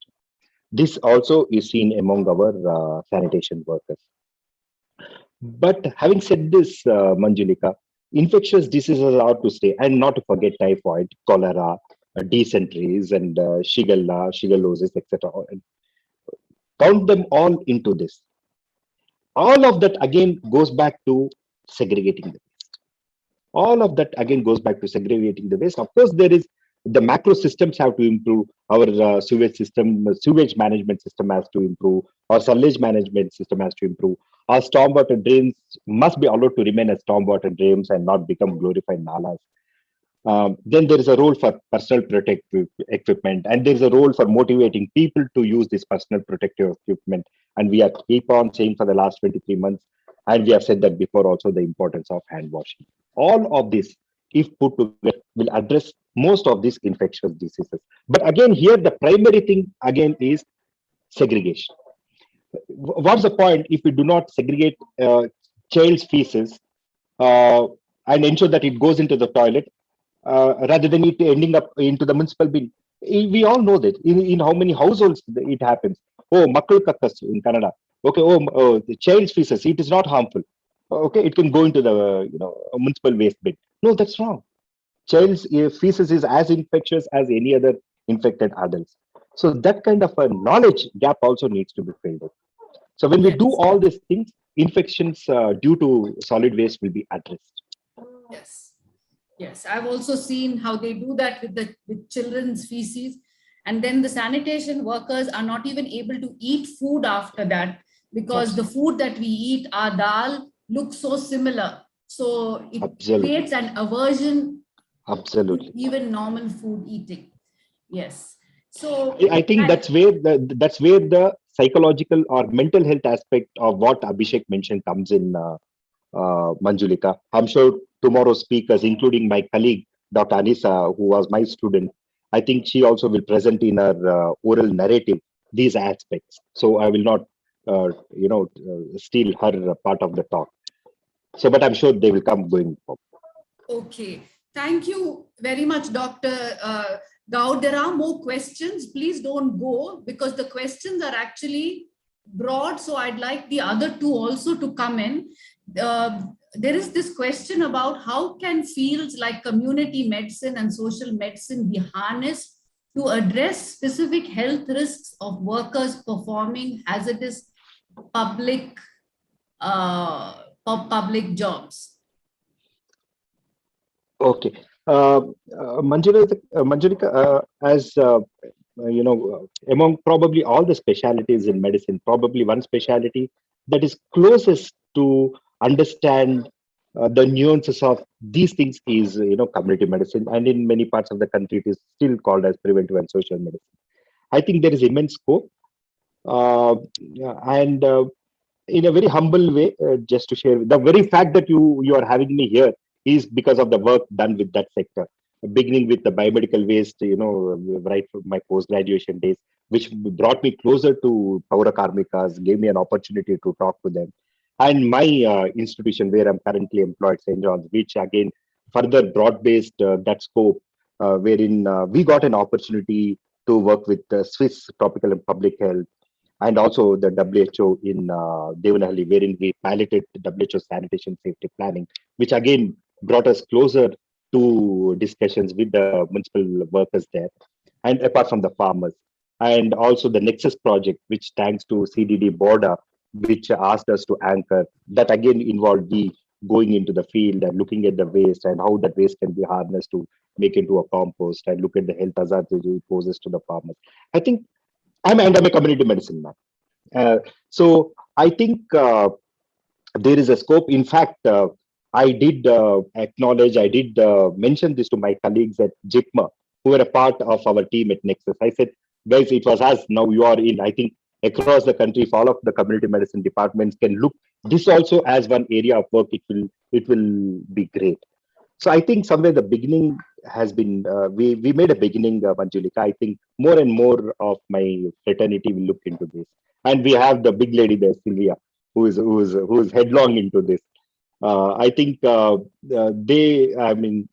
E: This also is seen among our sanitation workers. But having said this, Manjulika, infectious diseases are to stay, and not to forget typhoid, cholera, dysenteries, and Shigella, shigellosis, etc. Count them all into this. All of that again goes back to segregating the waste. All of that again goes back to segregating the waste. Of course, there is the macro systems have to improve. Our sewage system, sewage management system has to improve. Our sewage management system has to improve. Our stormwater drains must be allowed to remain as stormwater drains and not become glorified nalas. Then there is a role for personal protective equipment, and there is a role for motivating people to use this personal protective equipment. And we are keep on saying for the last 23 months, and we have said that before also, the importance of hand washing. All of this, if put together, will address most of these infectious diseases. But again, here the primary thing again is segregation. What's the point if we do not segregate child's feces and ensure that it goes into the toilet rather than it ending up into the municipal bin? We all know that in how many households it happens. Oh, makkal kakkas in Kannada. Okay, the child's feces, it is not harmful. Okay, it can go into the municipal waste bin. No, that's wrong. Child's feces is as infectious as any other infected adults. So that kind of a knowledge gap also needs to be filled in. So when we do all these things, infections due to solid waste will be addressed.
A: Yes, yes. I've also seen how they do that with children's feces, and then the sanitation workers are not even able to eat food after that because the food that we eat, our dal, looks so similar. So it creates an aversion.
E: Absolutely.
A: Even normal food eating. Yes. So
E: I think that's where the psychological or mental health aspect of what Abhishek mentioned comes in, Manjulika. I'm sure tomorrow's speakers, including my colleague, Dr. Anisa, who was my student, I think she also will present in her oral narrative these aspects. So I will not, steal her part of the talk. So, but I'm sure they will come going forward.
A: Okay. Thank you very much, Dr. Gaud. There are more questions. Please don't go because the questions are actually broad. So I'd like the other two also to come in. There is this question about how can fields like community medicine and social medicine be harnessed to address specific health risks of workers performing hazardous public jobs.
E: Okay. Manjulika, as among probably all the specialties in medicine, probably one specialty that is closest to understand the nuances of these things is, community medicine. And in many parts of the country, it is still called as preventive and social medicine. I think there is immense scope. And in a very humble way, just to share, the very fact that you are having me here is because of the work done with that sector, beginning with the biomedical waste, right from my post-graduation days, which brought me closer to Paura Karmikas, gave me an opportunity to talk to them. And my institution where I'm currently employed, St. John's, which again further broad-based that scope, wherein we got an opportunity to work with Swiss Tropical and Public Health, and also the WHO in Devanahalli, wherein we piloted the WHO sanitation safety planning, which again brought us closer to discussions with the municipal workers there, and apart from the farmers. And also the Nexus project, which thanks to CDD Border, which asked us to anchor, that again involved the going into the field and looking at the waste and how that waste can be harnessed to make into a compost and look at the health hazards it poses to the farmers. I think I'm a community medicine man. So I think there is a scope. In fact, I did acknowledge, I did mention this to my colleagues at JIPMA, who were a part of our team at Nexus. I said, guys, it was us. Now you are in. I think across the country, if all of the community medicine departments can look this also as one area of work, it will be great. So I think somewhere the beginning has been we made a beginning, Manjulika. I think more and more of my fraternity will look into this, and we have the big lady there, Sylvia, who is headlong into this. I think I mean,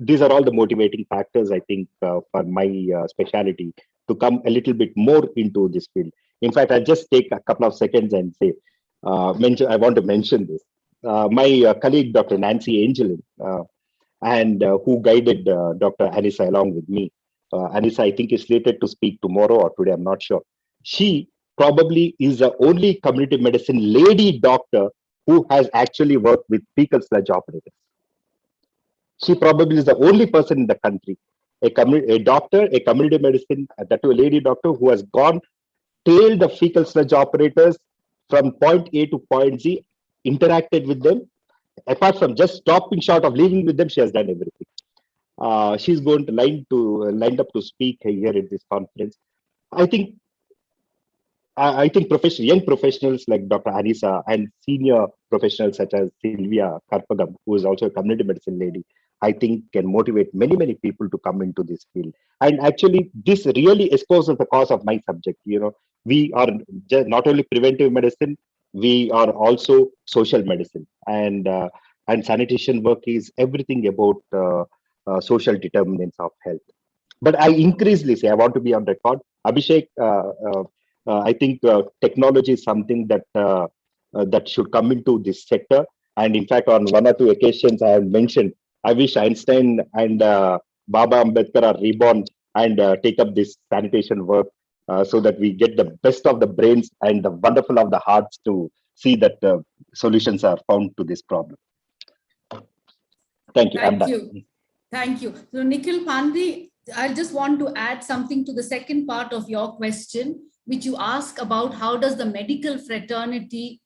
E: these are all the motivating factors. I think for my specialty to come a little bit more into this field. In fact, I'll just take a couple of seconds and say, I want to mention this. My colleague, Dr. Nancy Angelin, and who guided Dr. Anissa along with me. Anissa, I think, is slated to speak tomorrow or today, I'm not sure. She probably is the only community medicine lady doctor who has actually worked with fecal sludge operators. She probably is the only person in the country, a doctor, a community medicine, that too a lady doctor who has gone, tailed the fecal sludge operators from point A to point Z, interacted with them. Apart from just stopping short of leaving with them, she has done everything. She's going to lined up to speak here at this conference. I think young professionals like Dr. Anissa and senior professionals such as Sylvia Karpagam, who is also a community medicine lady, I think can motivate many people to come into this field. And actually, this really exposes the cause of my subject. We are just not only preventive medicine, we are also social medicine, and sanitation work is everything about social determinants of health. But I increasingly say, I want to be on record, Abhishek. I think technology is something that should come into this sector. And in fact, on one or two occasions, I have mentioned, I wish Einstein and Baba Ambedkar are reborn and take up this sanitation work so that we get the best of the brains and the wonderful of the hearts to see that solutions are found to this problem. Thank you.
A: Thank you. Thank you. So Nikhil Pandey, I just want to add something to the second part of your question, which you ask about how does the medical fraternity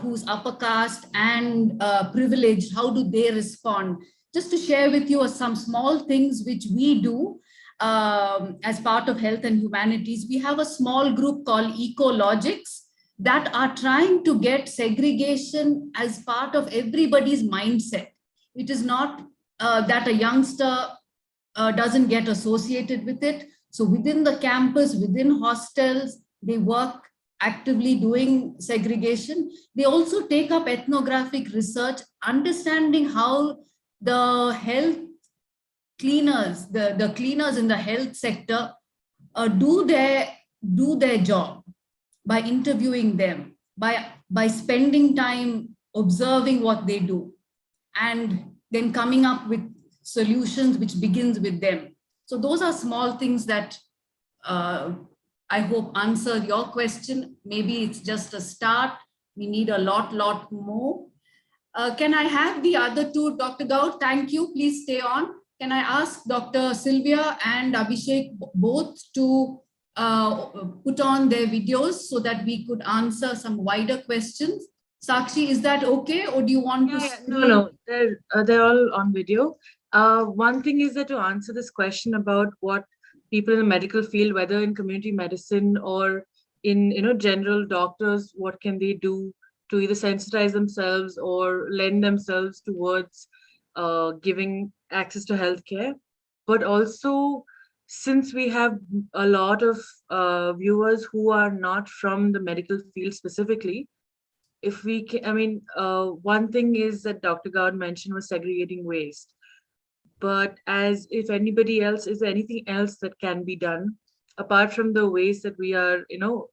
A: who's upper caste and privileged, how do they respond? Just to share with you some small things which we do as part of health and humanities. We have a small group called Ecologics that are trying to get segregation as part of everybody's mindset. It is not that a youngster doesn't get associated with it. So within the campus, within hostels, they work actively doing segregation. They also take up ethnographic research, understanding how the health cleaners, the cleaners in the health sector do their job by interviewing them, by spending time observing what they do, and then coming up with solutions which begins with them. So those are small things that I hope answer your question. Maybe it's just a start. We need a lot more. Can I have the other two, Dr. Gaur? Thank you. Please stay on. Can I ask Dr. Sylvia and Abhishek both to put on their videos so that we could answer some wider questions? Sakshi, is that okay? Or do you want to?
B: No, they're all on video. One thing is that to answer this question about what people in the medical field, whether in community medicine or in general, doctors, what can they do to either sensitize themselves or lend themselves towards giving access to healthcare. But also, since we have a lot of viewers who are not from the medical field specifically, if we can, one thing is that Dr. Gowd mentioned was segregating waste. But as if anybody else, is there anything else that can be done apart from the ways that we are,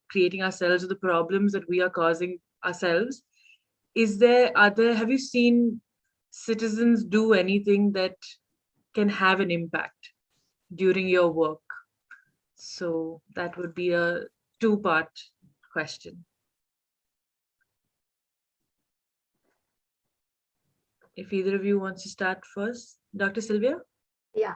B: creating ourselves, or the problems that we are causing ourselves? Have you seen citizens do anything that can have an impact during your work? So that would be a two-part question. If either of you wants to start first, Dr. Sylvia?
C: Yeah.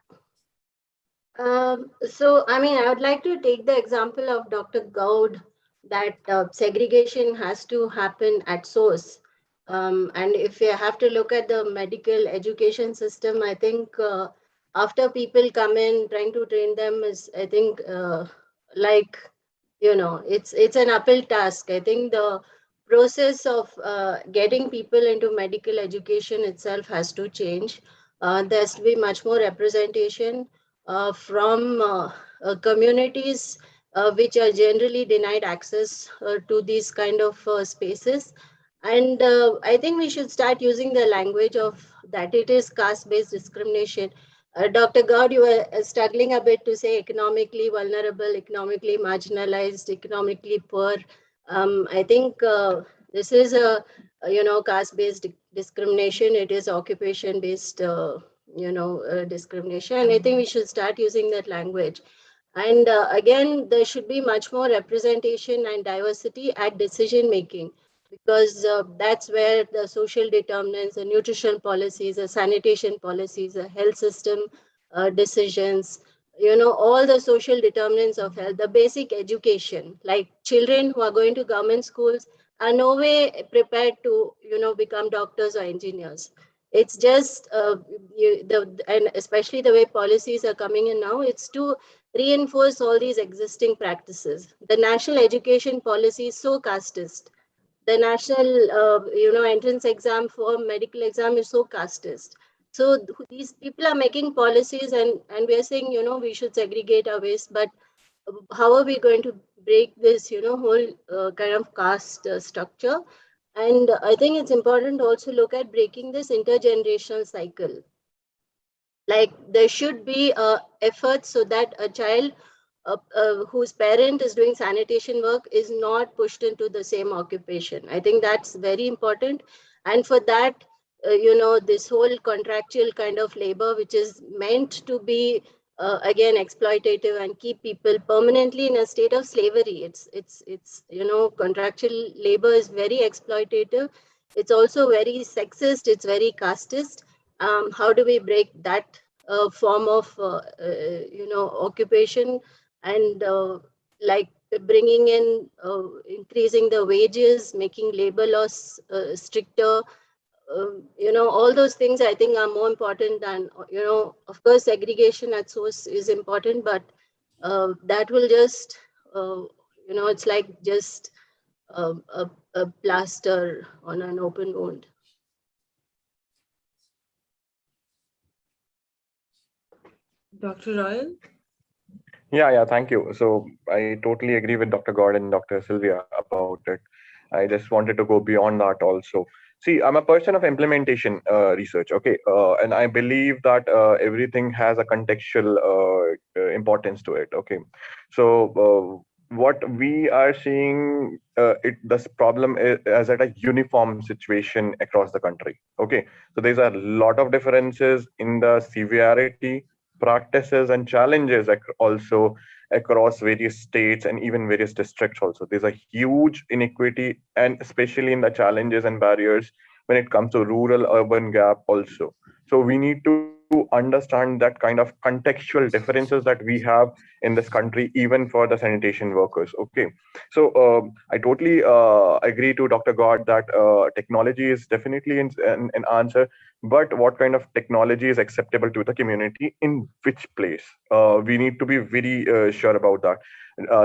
C: So, I would like to take the example of Dr. Gowd, that segregation has to happen at source. And if you have to look at the medical education system, I think after people come in, trying to train them is, I think, it's an uphill task. I think the process of getting people into medical education itself has to change. There has to be much more representation from communities which are generally denied access to these kind of spaces. And I think we should start using the language of that it is caste-based discrimination. Dr. Gowd, you were struggling a bit to say economically vulnerable, economically marginalized, economically poor. I think this is a caste-based discrimination. It is occupation-based discrimination. And I think we should start using that language. And again, there should be much more representation and diversity at decision making, because that's where the social determinants, the nutritional policies, the sanitation policies, the health system decisions, all the social determinants of health, the basic education, like children who are going to government schools are no way prepared to, become doctors or engineers. It's just, and especially the way policies are coming in now, it's to reinforce all these existing practices. The national education policy is so casteist. The national, entrance exam for medical exam is so casteist. So these people are making policies, and we are saying, we should segregate our waste, but how are we going to break this, whole kind of caste structure? And I think it's important to also look at breaking this intergenerational cycle. Like there should be efforts so that a child whose parent is doing sanitation work is not pushed into the same occupation. I think that's very important. And for that, this whole contractual kind of labor, which is meant to be, again, exploitative and keep people permanently in a state of slavery. It's contractual labor is very exploitative. It's also very sexist. It's very casteist. How do we break that form of, occupation? And like bringing in, increasing the wages, making labor laws stricter, all those things I think are more important than, of course, segregation at source is important, but that will just, it's like just a plaster on an open wound.
B: Dr. Royal?
D: Yeah, thank you. So I totally agree with Dr. God and Dr. Sylvia about it. I just wanted to go beyond that also. See, I'm a person of implementation research, okay, and I believe that everything has a contextual importance to it, okay. So what we are seeing, this problem is at a uniform situation across the country, okay. So there's a lot of differences in the severity, practices, and challenges also across various states and even various districts also. There's a huge inequity, and especially in the challenges and barriers when it comes to rural urban gap also. So we need to understand that kind of contextual differences that we have in this country, even for the sanitation workers, okay. So I totally agree to Dr. God that technology is definitely an answer, but what kind of technology is acceptable to the community in which place? We need to be very sure about that.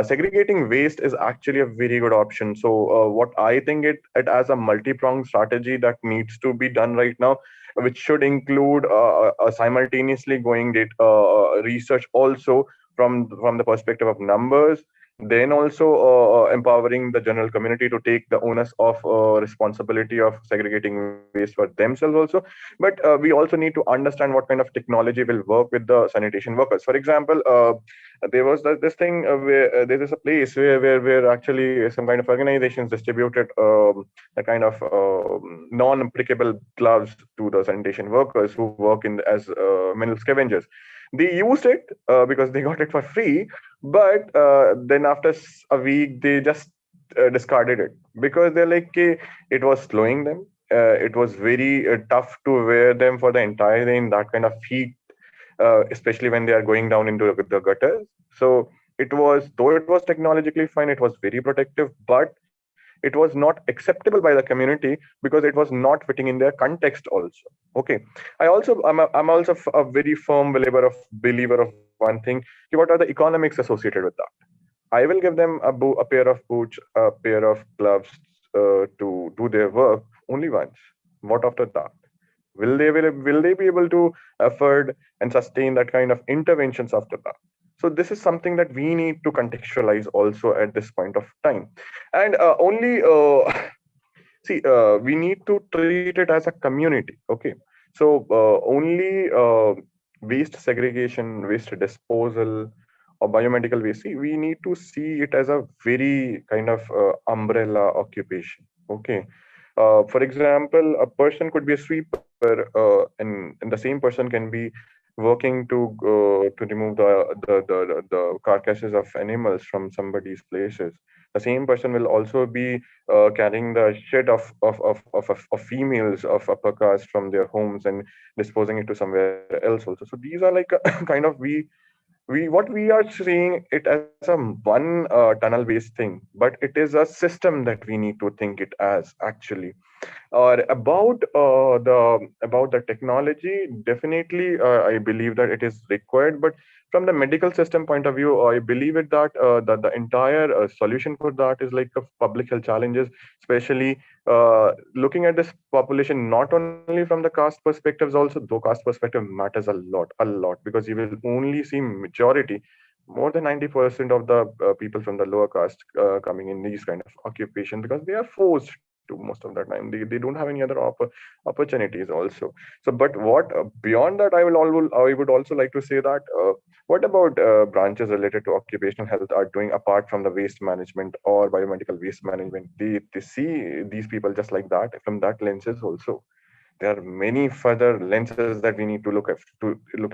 D: Segregating waste is actually a very good option. So what I think it as a multi-pronged strategy that needs to be done right now, which should include simultaneously going research also from the perspective of numbers, then also empowering the general community to take the onus of responsibility of segregating waste for themselves also. But we also need to understand what kind of technology will work with the sanitation workers. For example, there was this thing where there is a place where actually some kind of organizations distributed a kind of non-applicable gloves to the sanitation workers who work in as mineral scavengers. They used it because they got it for free, but then after a week they just discarded it because they're like, "Okay, it was slowing them. It was very tough to wear them for the entire day in that kind of heat, especially when they are going down into the gutters." So it was, though it was technologically fine, it was very protective, but it was not acceptable by the community because it was not fitting in their context also. Okay. I'm also a very firm believer of one thing. What are the economics associated with that? I will give them a pair of boots, a pair of gloves to do their work only once. What after that? Will they be able to afford and sustain that kind of interventions after that? So this is something that we need to contextualize also at this point of time, and only see we need to treat it as a community. Okay, so only waste segregation, waste disposal, or biomedical waste. See, we need to see it as a very kind of umbrella occupation. Okay, for example, a person could be a sweeper, and the same person can be working to remove the carcasses of animals from somebody's places. The same person will also be carrying the shit of females of upper caste from their homes and disposing it to somewhere else also. So these are like kind of we what we are seeing it as a one tunnel based thing, but it is a system that we need to think it as actually. Or about the technology, definitely I believe that it is required, but from the medical system point of view, I believe it that the entire solution for that is like a public health challenges, especially looking at this population not only from the caste perspectives also, though caste perspective matters a lot, because you will only see majority, more than 90% of the people from the lower caste coming in these kind of occupation because they are forced to most of the time. They don't have any other opportunities also. So but what beyond that, I would also like to say that what about branches related to occupational health are doing apart from the waste management or biomedical waste management? They see these people just like that from that lenses also. There are many further lenses that we need to look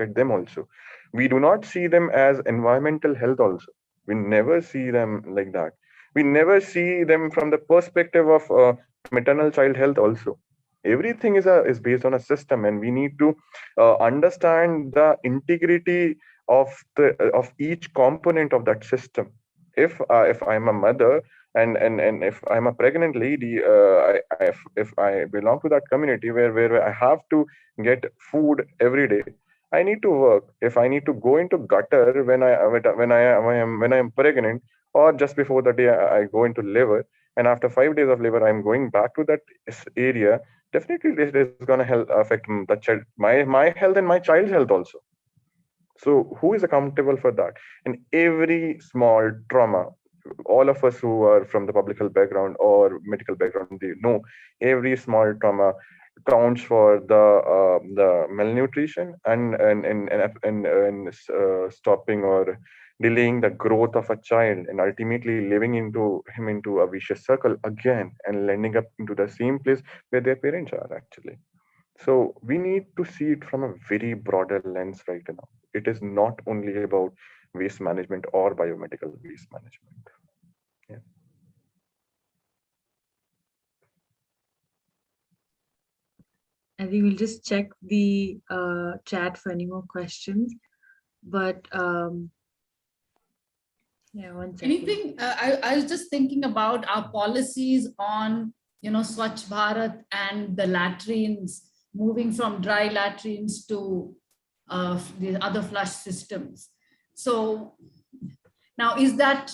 D: at them also. We do not see them as environmental health also. We never see them like that. We never see them from the perspective of maternal child health also. Everything is based on a system, and we need to understand the integrity of the of each component of that system. If I'm a mother, and if I'm a pregnant lady, if I belong to that community where I have to get food every day, I need to work. If I need to go into gutter when I am pregnant, or just before the day I go into labor, and after 5 days of labor I'm going back to that area, definitely this is going to affect the child, my health and my child's health also. So who is accountable for that? And every small trauma, all of us who are from the public health background or medical background, they know every small trauma counts for the malnutrition and stopping or delaying the growth of a child, and ultimately living into him into a vicious circle again and landing up into the same place where their parents are actually. So we need to see it from a very broader lens right now. It is not only about waste management or biomedical waste management. Yeah.
B: I think we'll just check the chat for any more questions. But yeah, one second.
A: Anything, I was just thinking about our policies on, Swachh Bharat and the latrines, moving from dry latrines to the other flush systems. So Now, is that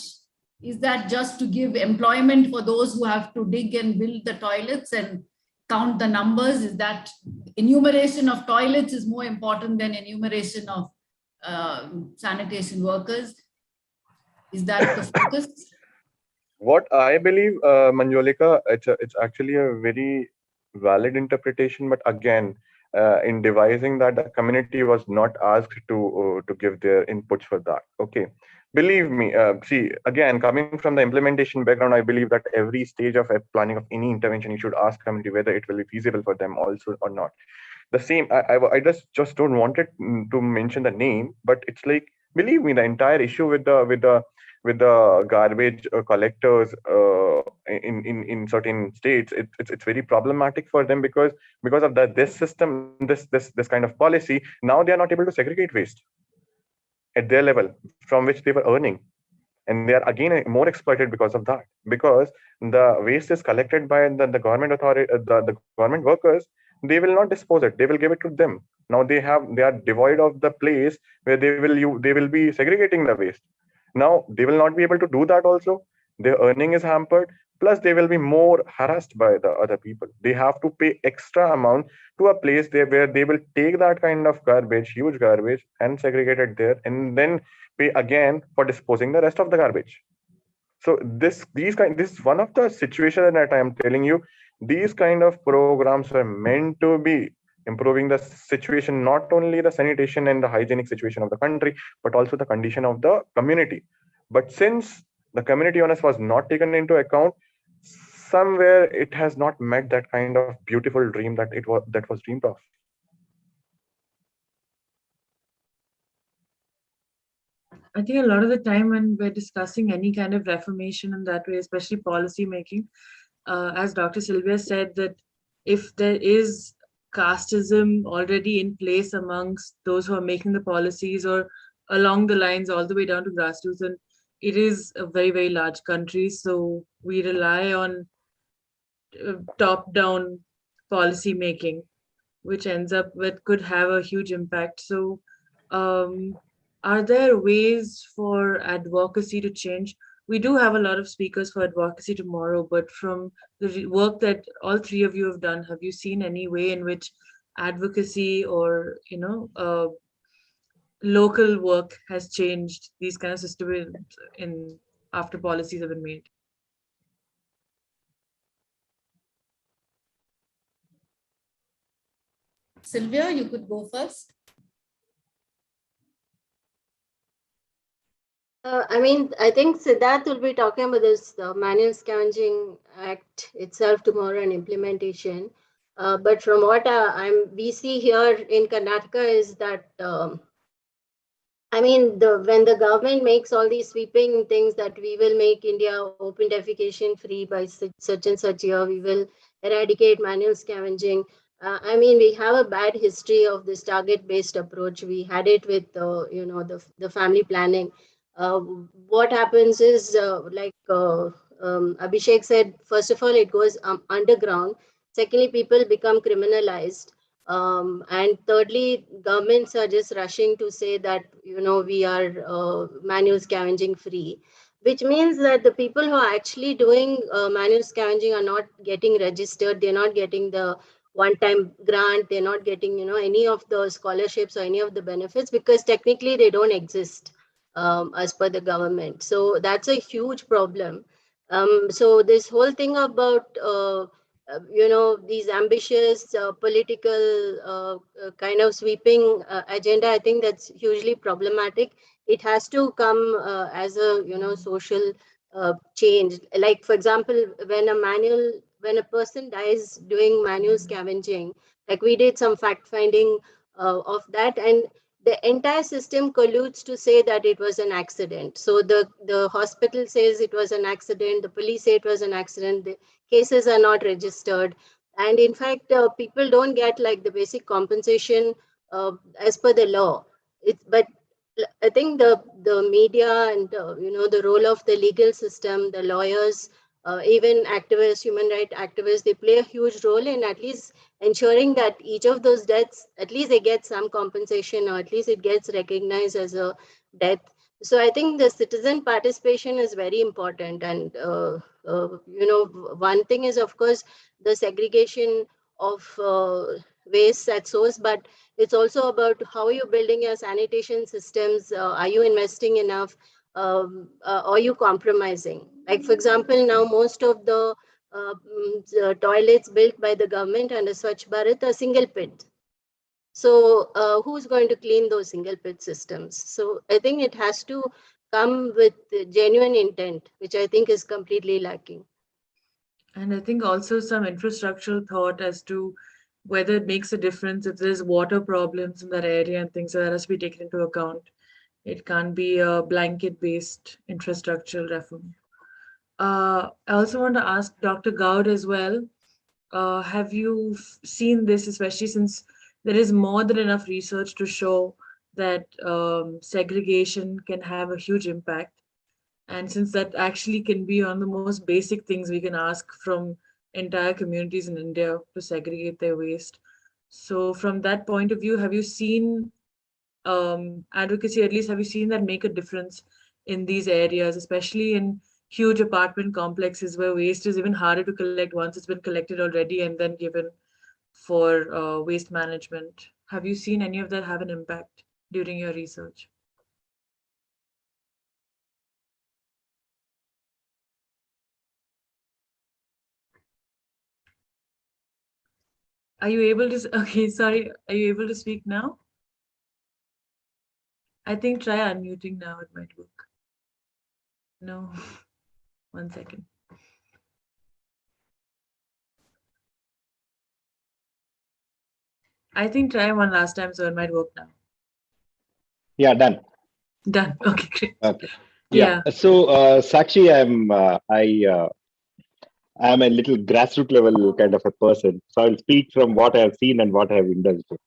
A: just to give employment for those who have to dig and build the toilets and count the numbers? Is that enumeration of toilets is more important than enumeration of sanitation workers? Is that the focus?
D: What I believe, Manjolika, it's actually a very valid interpretation. But again, in devising that, the community was not asked to give their inputs for that. Okay, believe me. See, again, coming from the implementation background, I believe that every stage of planning of any intervention, you should ask community whether it will be feasible for them also or not. The same, I just don't want it to mention the name, but it's like, believe me, the entire issue with the garbage collectors in certain states, it's very problematic for them, because of this system, this kind of policy. Now they are not able to segregate waste at their level from which they were earning, and they are again more exploited because of that, because the waste is collected by the government authority, the government workers. They will not dispose it, they will give it to them. Now they are devoid of the place where they will be segregating the waste. Now they will not be able to do that also. Their earning is hampered, plus they will be more harassed by the other people. They have to pay extra amount to a place there where they will take that kind of garbage, huge garbage, and segregate it there, and then pay again for disposing the rest of the garbage. So this is one of the situations that I am telling you. These kind of programs are meant to be improving the situation, not only the sanitation and the hygienic situation of the country, but also the condition of the community. But since the community onus was not taken into account, somewhere it has not met that kind of beautiful dream that was dreamed of.
B: I think a lot of the time when we're discussing any kind of reformation in that way, especially policy making, as Dr. Sylvia said, that if there is casteism already in place amongst those who are making the policies, or along the lines all the way down to grassroots, and it is a very, very large country, so we rely on top-down policy making, which ends up with could have a huge impact. So are there ways for advocacy to change? We do have a lot of speakers for advocacy tomorrow, but from the work that all three of you have done, have you seen any way in which advocacy or local work has changed these kind of systems in after policies have been made?
A: Sylvia, you could go first.
C: I think Siddharth will be talking about this Manual Scavenging Act itself tomorrow and implementation. But from what we see here in Karnataka is that when the government makes all these sweeping things that we will make India open defecation free by such and such year, we will eradicate manual scavenging. We have a bad history of this target-based approach. We had it with the family planning. What happens is Abhishek said, first of all, it goes underground. Secondly, people become criminalized. And thirdly, governments are just rushing to say that, we are manual scavenging free, which means that the people who are actually doing manual scavenging are not getting registered. They're not getting the one-time grant. They're not getting, any of the scholarships or any of the benefits, because technically they don't exist as per the government. So that's a huge problem. So this whole thing about these ambitious political kind of sweeping agenda, I think that's hugely problematic. It has to come as a social change. Like, for example, when a person dies doing manual scavenging, like we did some fact finding of that, and the entire system colludes to say that it was an accident. So the hospital says it was an accident, the police say it was an accident, the cases are not registered. And in fact, people don't get like the basic compensation as per the law. But I think the media and the role of the legal system, the lawyers, even activists, human rights activists, they play a huge role in at least ensuring that each of those deaths, at least they get some compensation, or at least it gets recognized as a death. So I think the citizen participation is very important. And, one thing is, of course, the segregation of waste at source, but it's also about how you're building your sanitation systems. Are you investing enough? Are you compromising? Like, for example, now most of the toilets built by the government under Swachh Bharat are single pit. So who's going to clean those single pit systems? So I think it has to come with genuine intent, which I think is completely lacking.
B: And I think also some infrastructural thought as to whether it makes a difference if there's water problems in that area and things like that has to be taken into account. It can't be a blanket-based infrastructural reform. I also want to ask Dr. Gaud as well. Have you seen this, especially since there is more than enough research to show that segregation can have a huge impact? And since that actually can be one of the most basic things we can ask from entire communities in India to segregate their waste. So from that point of view, have you seen advocacy, at least have you seen that make a difference in these areas, especially in huge apartment complexes where waste is even harder to collect once it's been collected already and then given for waste management? Have you seen any of that have an impact during your research? Are you able to, okay, sorry, are you able to speak now? I think try unmuting now, it might work. No, 1 second. I think try one last time, so it might work now.
E: Yeah, done.
B: Done. Okay, great.
E: Okay. Yeah. So, Sakshi, I'm a little grassroots level kind of a person. So I'll speak from what I've seen and what I've indulged in.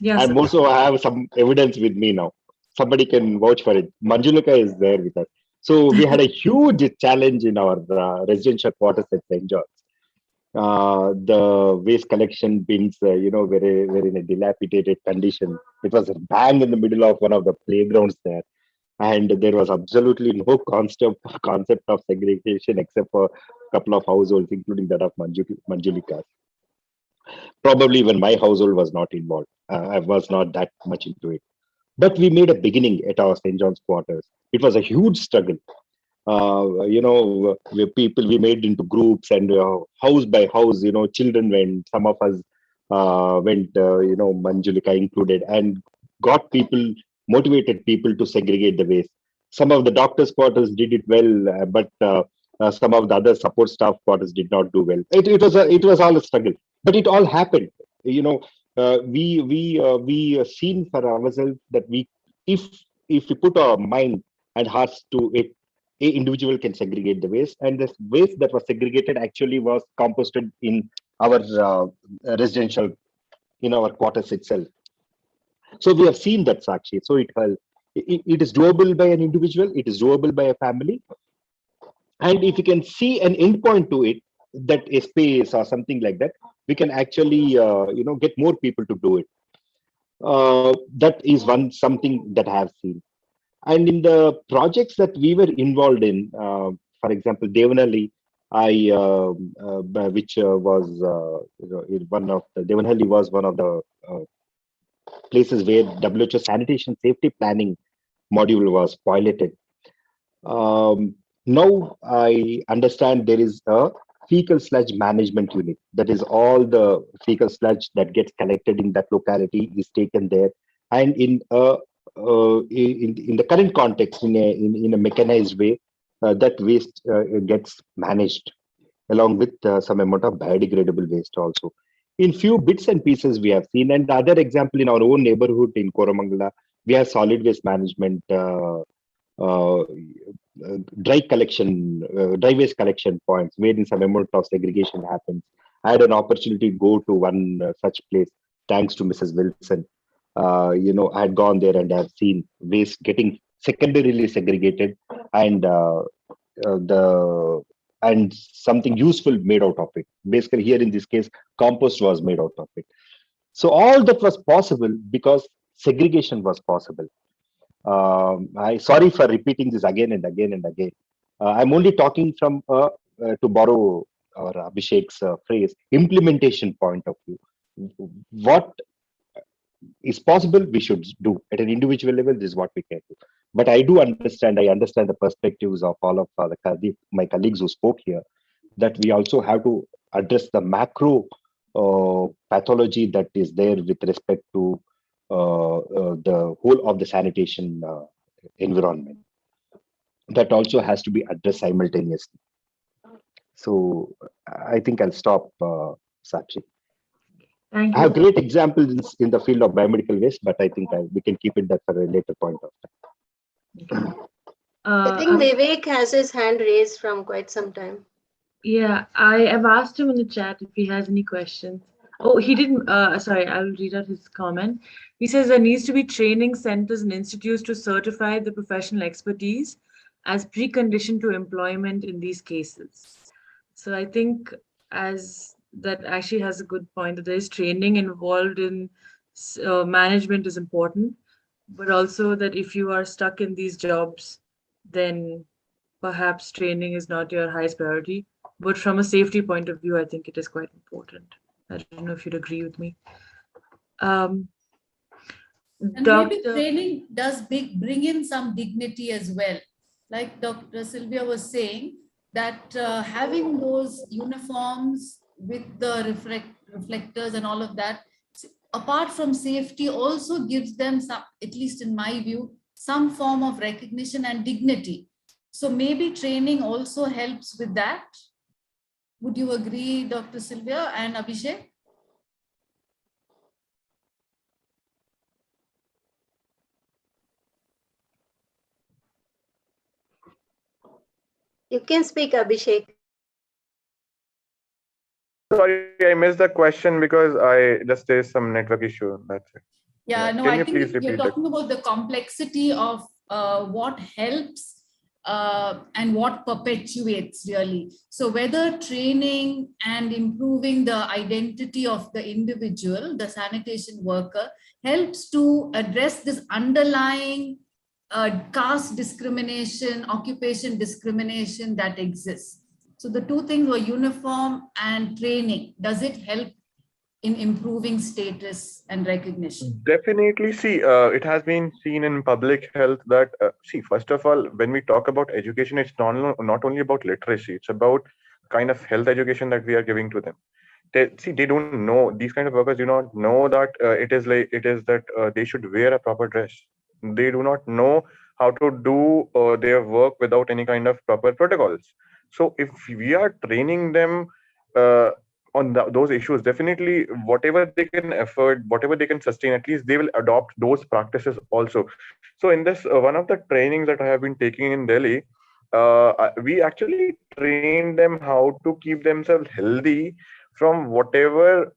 B: Yeah.
E: And also, I have some evidence with me now. Somebody can vouch for it. Manjulika is there with us. So we had a huge challenge in our residential quarters at St. George. The waste collection bins, were in a dilapidated condition. It was bang in the middle of one of the playgrounds there, and there was absolutely no concept of segregation except for a couple of households, including that of Manjulika. Probably even my household was not involved. I was not that much into it. But we made a beginning at our St. John's quarters. It was a huge struggle. We made into groups and house by house, children went, some of us went, Manjulika included, and got people, motivated people to segregate the waste. Some of the doctors' quarters did it well, but some of the other support staff quarters did not do well. It was all a struggle, but it all happened. We seen for ourselves that if we put our mind and hearts to it, a individual can segregate the waste, and the waste that was segregated actually was composted in our residential, in our quarters itself. So we have seen that, Sakshi. So it is doable by an individual, it is doable by a family, and if you can see an endpoint to it, that a space or something like that, we can actually get more people to do it. That is something that I have seen. And in the projects that we were involved in, for example, Devanhalli, which was Devanhalli was one of the places where WHO sanitation safety planning module was piloted. Now I understand there is a fecal sludge management unit. That is, all the fecal sludge that gets collected in that locality is taken there, and in the current context, in a mechanized way, that waste gets managed along with some amount of biodegradable waste also. In few bits and pieces we have seen, and the other example in our own neighborhood in Koramangala, we have solid waste management, dry waste collection points where in some amount of segregation happens. I had an opportunity to go to one such place thanks to Mrs. Wilson. I had gone there and I've seen waste getting secondarily segregated, and and something useful made out of it. Basically, here in this case, compost was made out of it. So all that was possible because segregation was possible. I sorry for repeating this again and again and again. I'm only talking from to borrow or Abhishek's phrase, implementation point of view. What is possible, we should do at an individual level. This is what we can do. But I do understand. I understand the perspectives of all of my colleagues who spoke here. That we also have to address the macro pathology that is there with respect to the whole of the sanitation environment. That also has to be addressed simultaneously. So I think I'll stop, Sakshi.
B: Thank
E: I have
B: you.
E: great examples in the field of biomedical waste, but I think we can keep it that for a later point of time.
B: Okay.
C: I think Vivek has his hand raised from quite some time.
B: Yeah, I have asked him in the chat if he has any questions. Oh, he didn't. Sorry, I'll read out his comment. He says there needs to be training centers and institutes to certify the professional expertise as precondition to employment in these cases. So I think as that actually has a good point that there is training involved in management is important, but also that if you are stuck in these jobs, then perhaps training is not your highest priority. But from a safety point of view, I think it is quite important. I don't know if you'd agree with me.
A: And maybe training does bring in some dignity as well. Like Dr. Sylvia was saying, that having those uniforms with the reflectors and all of that, apart from safety, also gives them some, at least in my view, some form of recognition and dignity. So maybe training also helps with that. Would you agree, Dr. Sylvia and Abhishek?
C: You can speak, Abhishek.
D: Sorry, I missed the question because there's some network issue. That's it.
A: Yeah, no,
D: Can
A: I
D: you
A: think
D: please repeat
A: you're
D: it?
A: talking about the complexity of what helps and what perpetuates really. So whether training and improving the identity of the individual, the sanitation worker, helps to address this underlying caste discrimination, occupation discrimination that exists. So the two things were uniform and training. Does it help in improving status and recognition?
D: Definitely. See, it has been seen in public health that, see, first of all, when we talk about education, it's not only about literacy, it's about kind of health education that we are giving to them. They don't know, these kind of workers do not know that they should wear a proper dress. They do not know how to do their work without any kind of proper protocols. So if we are training them on those issues, definitely whatever they can afford, whatever they can sustain, at least they will adopt those practices also. So in this one of the trainings that I have been taking in Delhi, we actually train them how to keep themselves healthy from whatever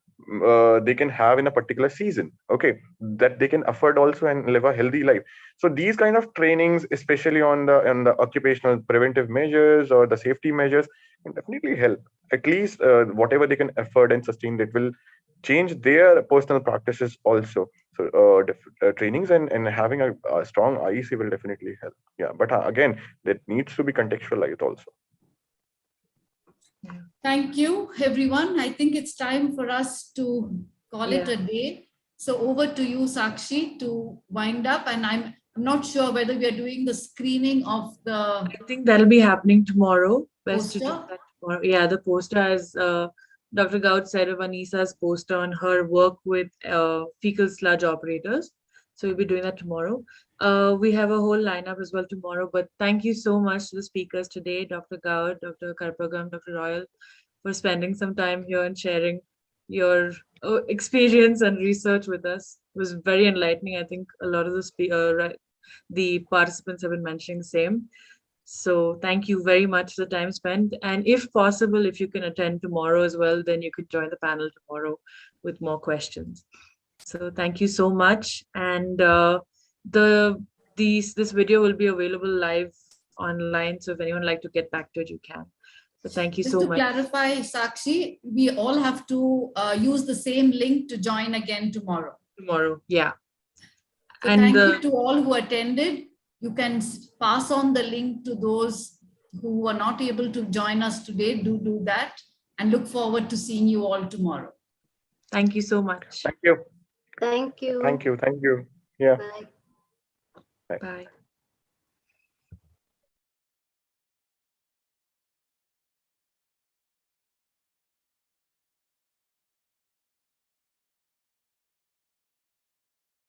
D: they can have in a particular season, okay, that they can afford also and live a healthy life. So these kind of trainings, especially on the occupational preventive measures or the safety measures, can definitely help. At least whatever they can afford and sustain, that will change their personal practices also. So trainings and having a strong IEC will definitely help. Yeah, but again, that needs to be contextualized also.
A: Thank you, everyone. I think it's time for us to call it a day. So over to you, Sakshi, to wind up. And I'm not sure whether we are doing the screening of the...
B: I think that'll be happening tomorrow. Best
A: poster?
B: to do that tomorrow. Yeah, the poster, as Dr. Gaud said, of Anisa's poster on her work with fecal sludge operators. So we'll be doing that tomorrow. We have a whole lineup as well tomorrow, but thank you so much to the speakers today, Dr. Gaud, Dr. Karpagam, Dr. Royal, for spending some time here and sharing your experience and research with us. It was very enlightening. I think a lot of the participants have been mentioning the same. So thank you very much for the time spent. And if possible, if you can attend tomorrow as well, then you could join the panel tomorrow with more questions. So thank you so much. And this video will be available live online. So if anyone would like to get back to it, you can. But thank you so much.
A: Just to clarify, Sakshi, we all have to use the same link to join again tomorrow.
B: Tomorrow, yeah.
A: So
B: And
A: thank you to all who attended. You can pass on the link to those who were not able to join us today. Do that, and look forward to seeing you all tomorrow.
B: thank you so much.
D: Thank you.
C: Thank you.
D: Thank you. Thank you. Yeah.
C: Bye.
B: Bye.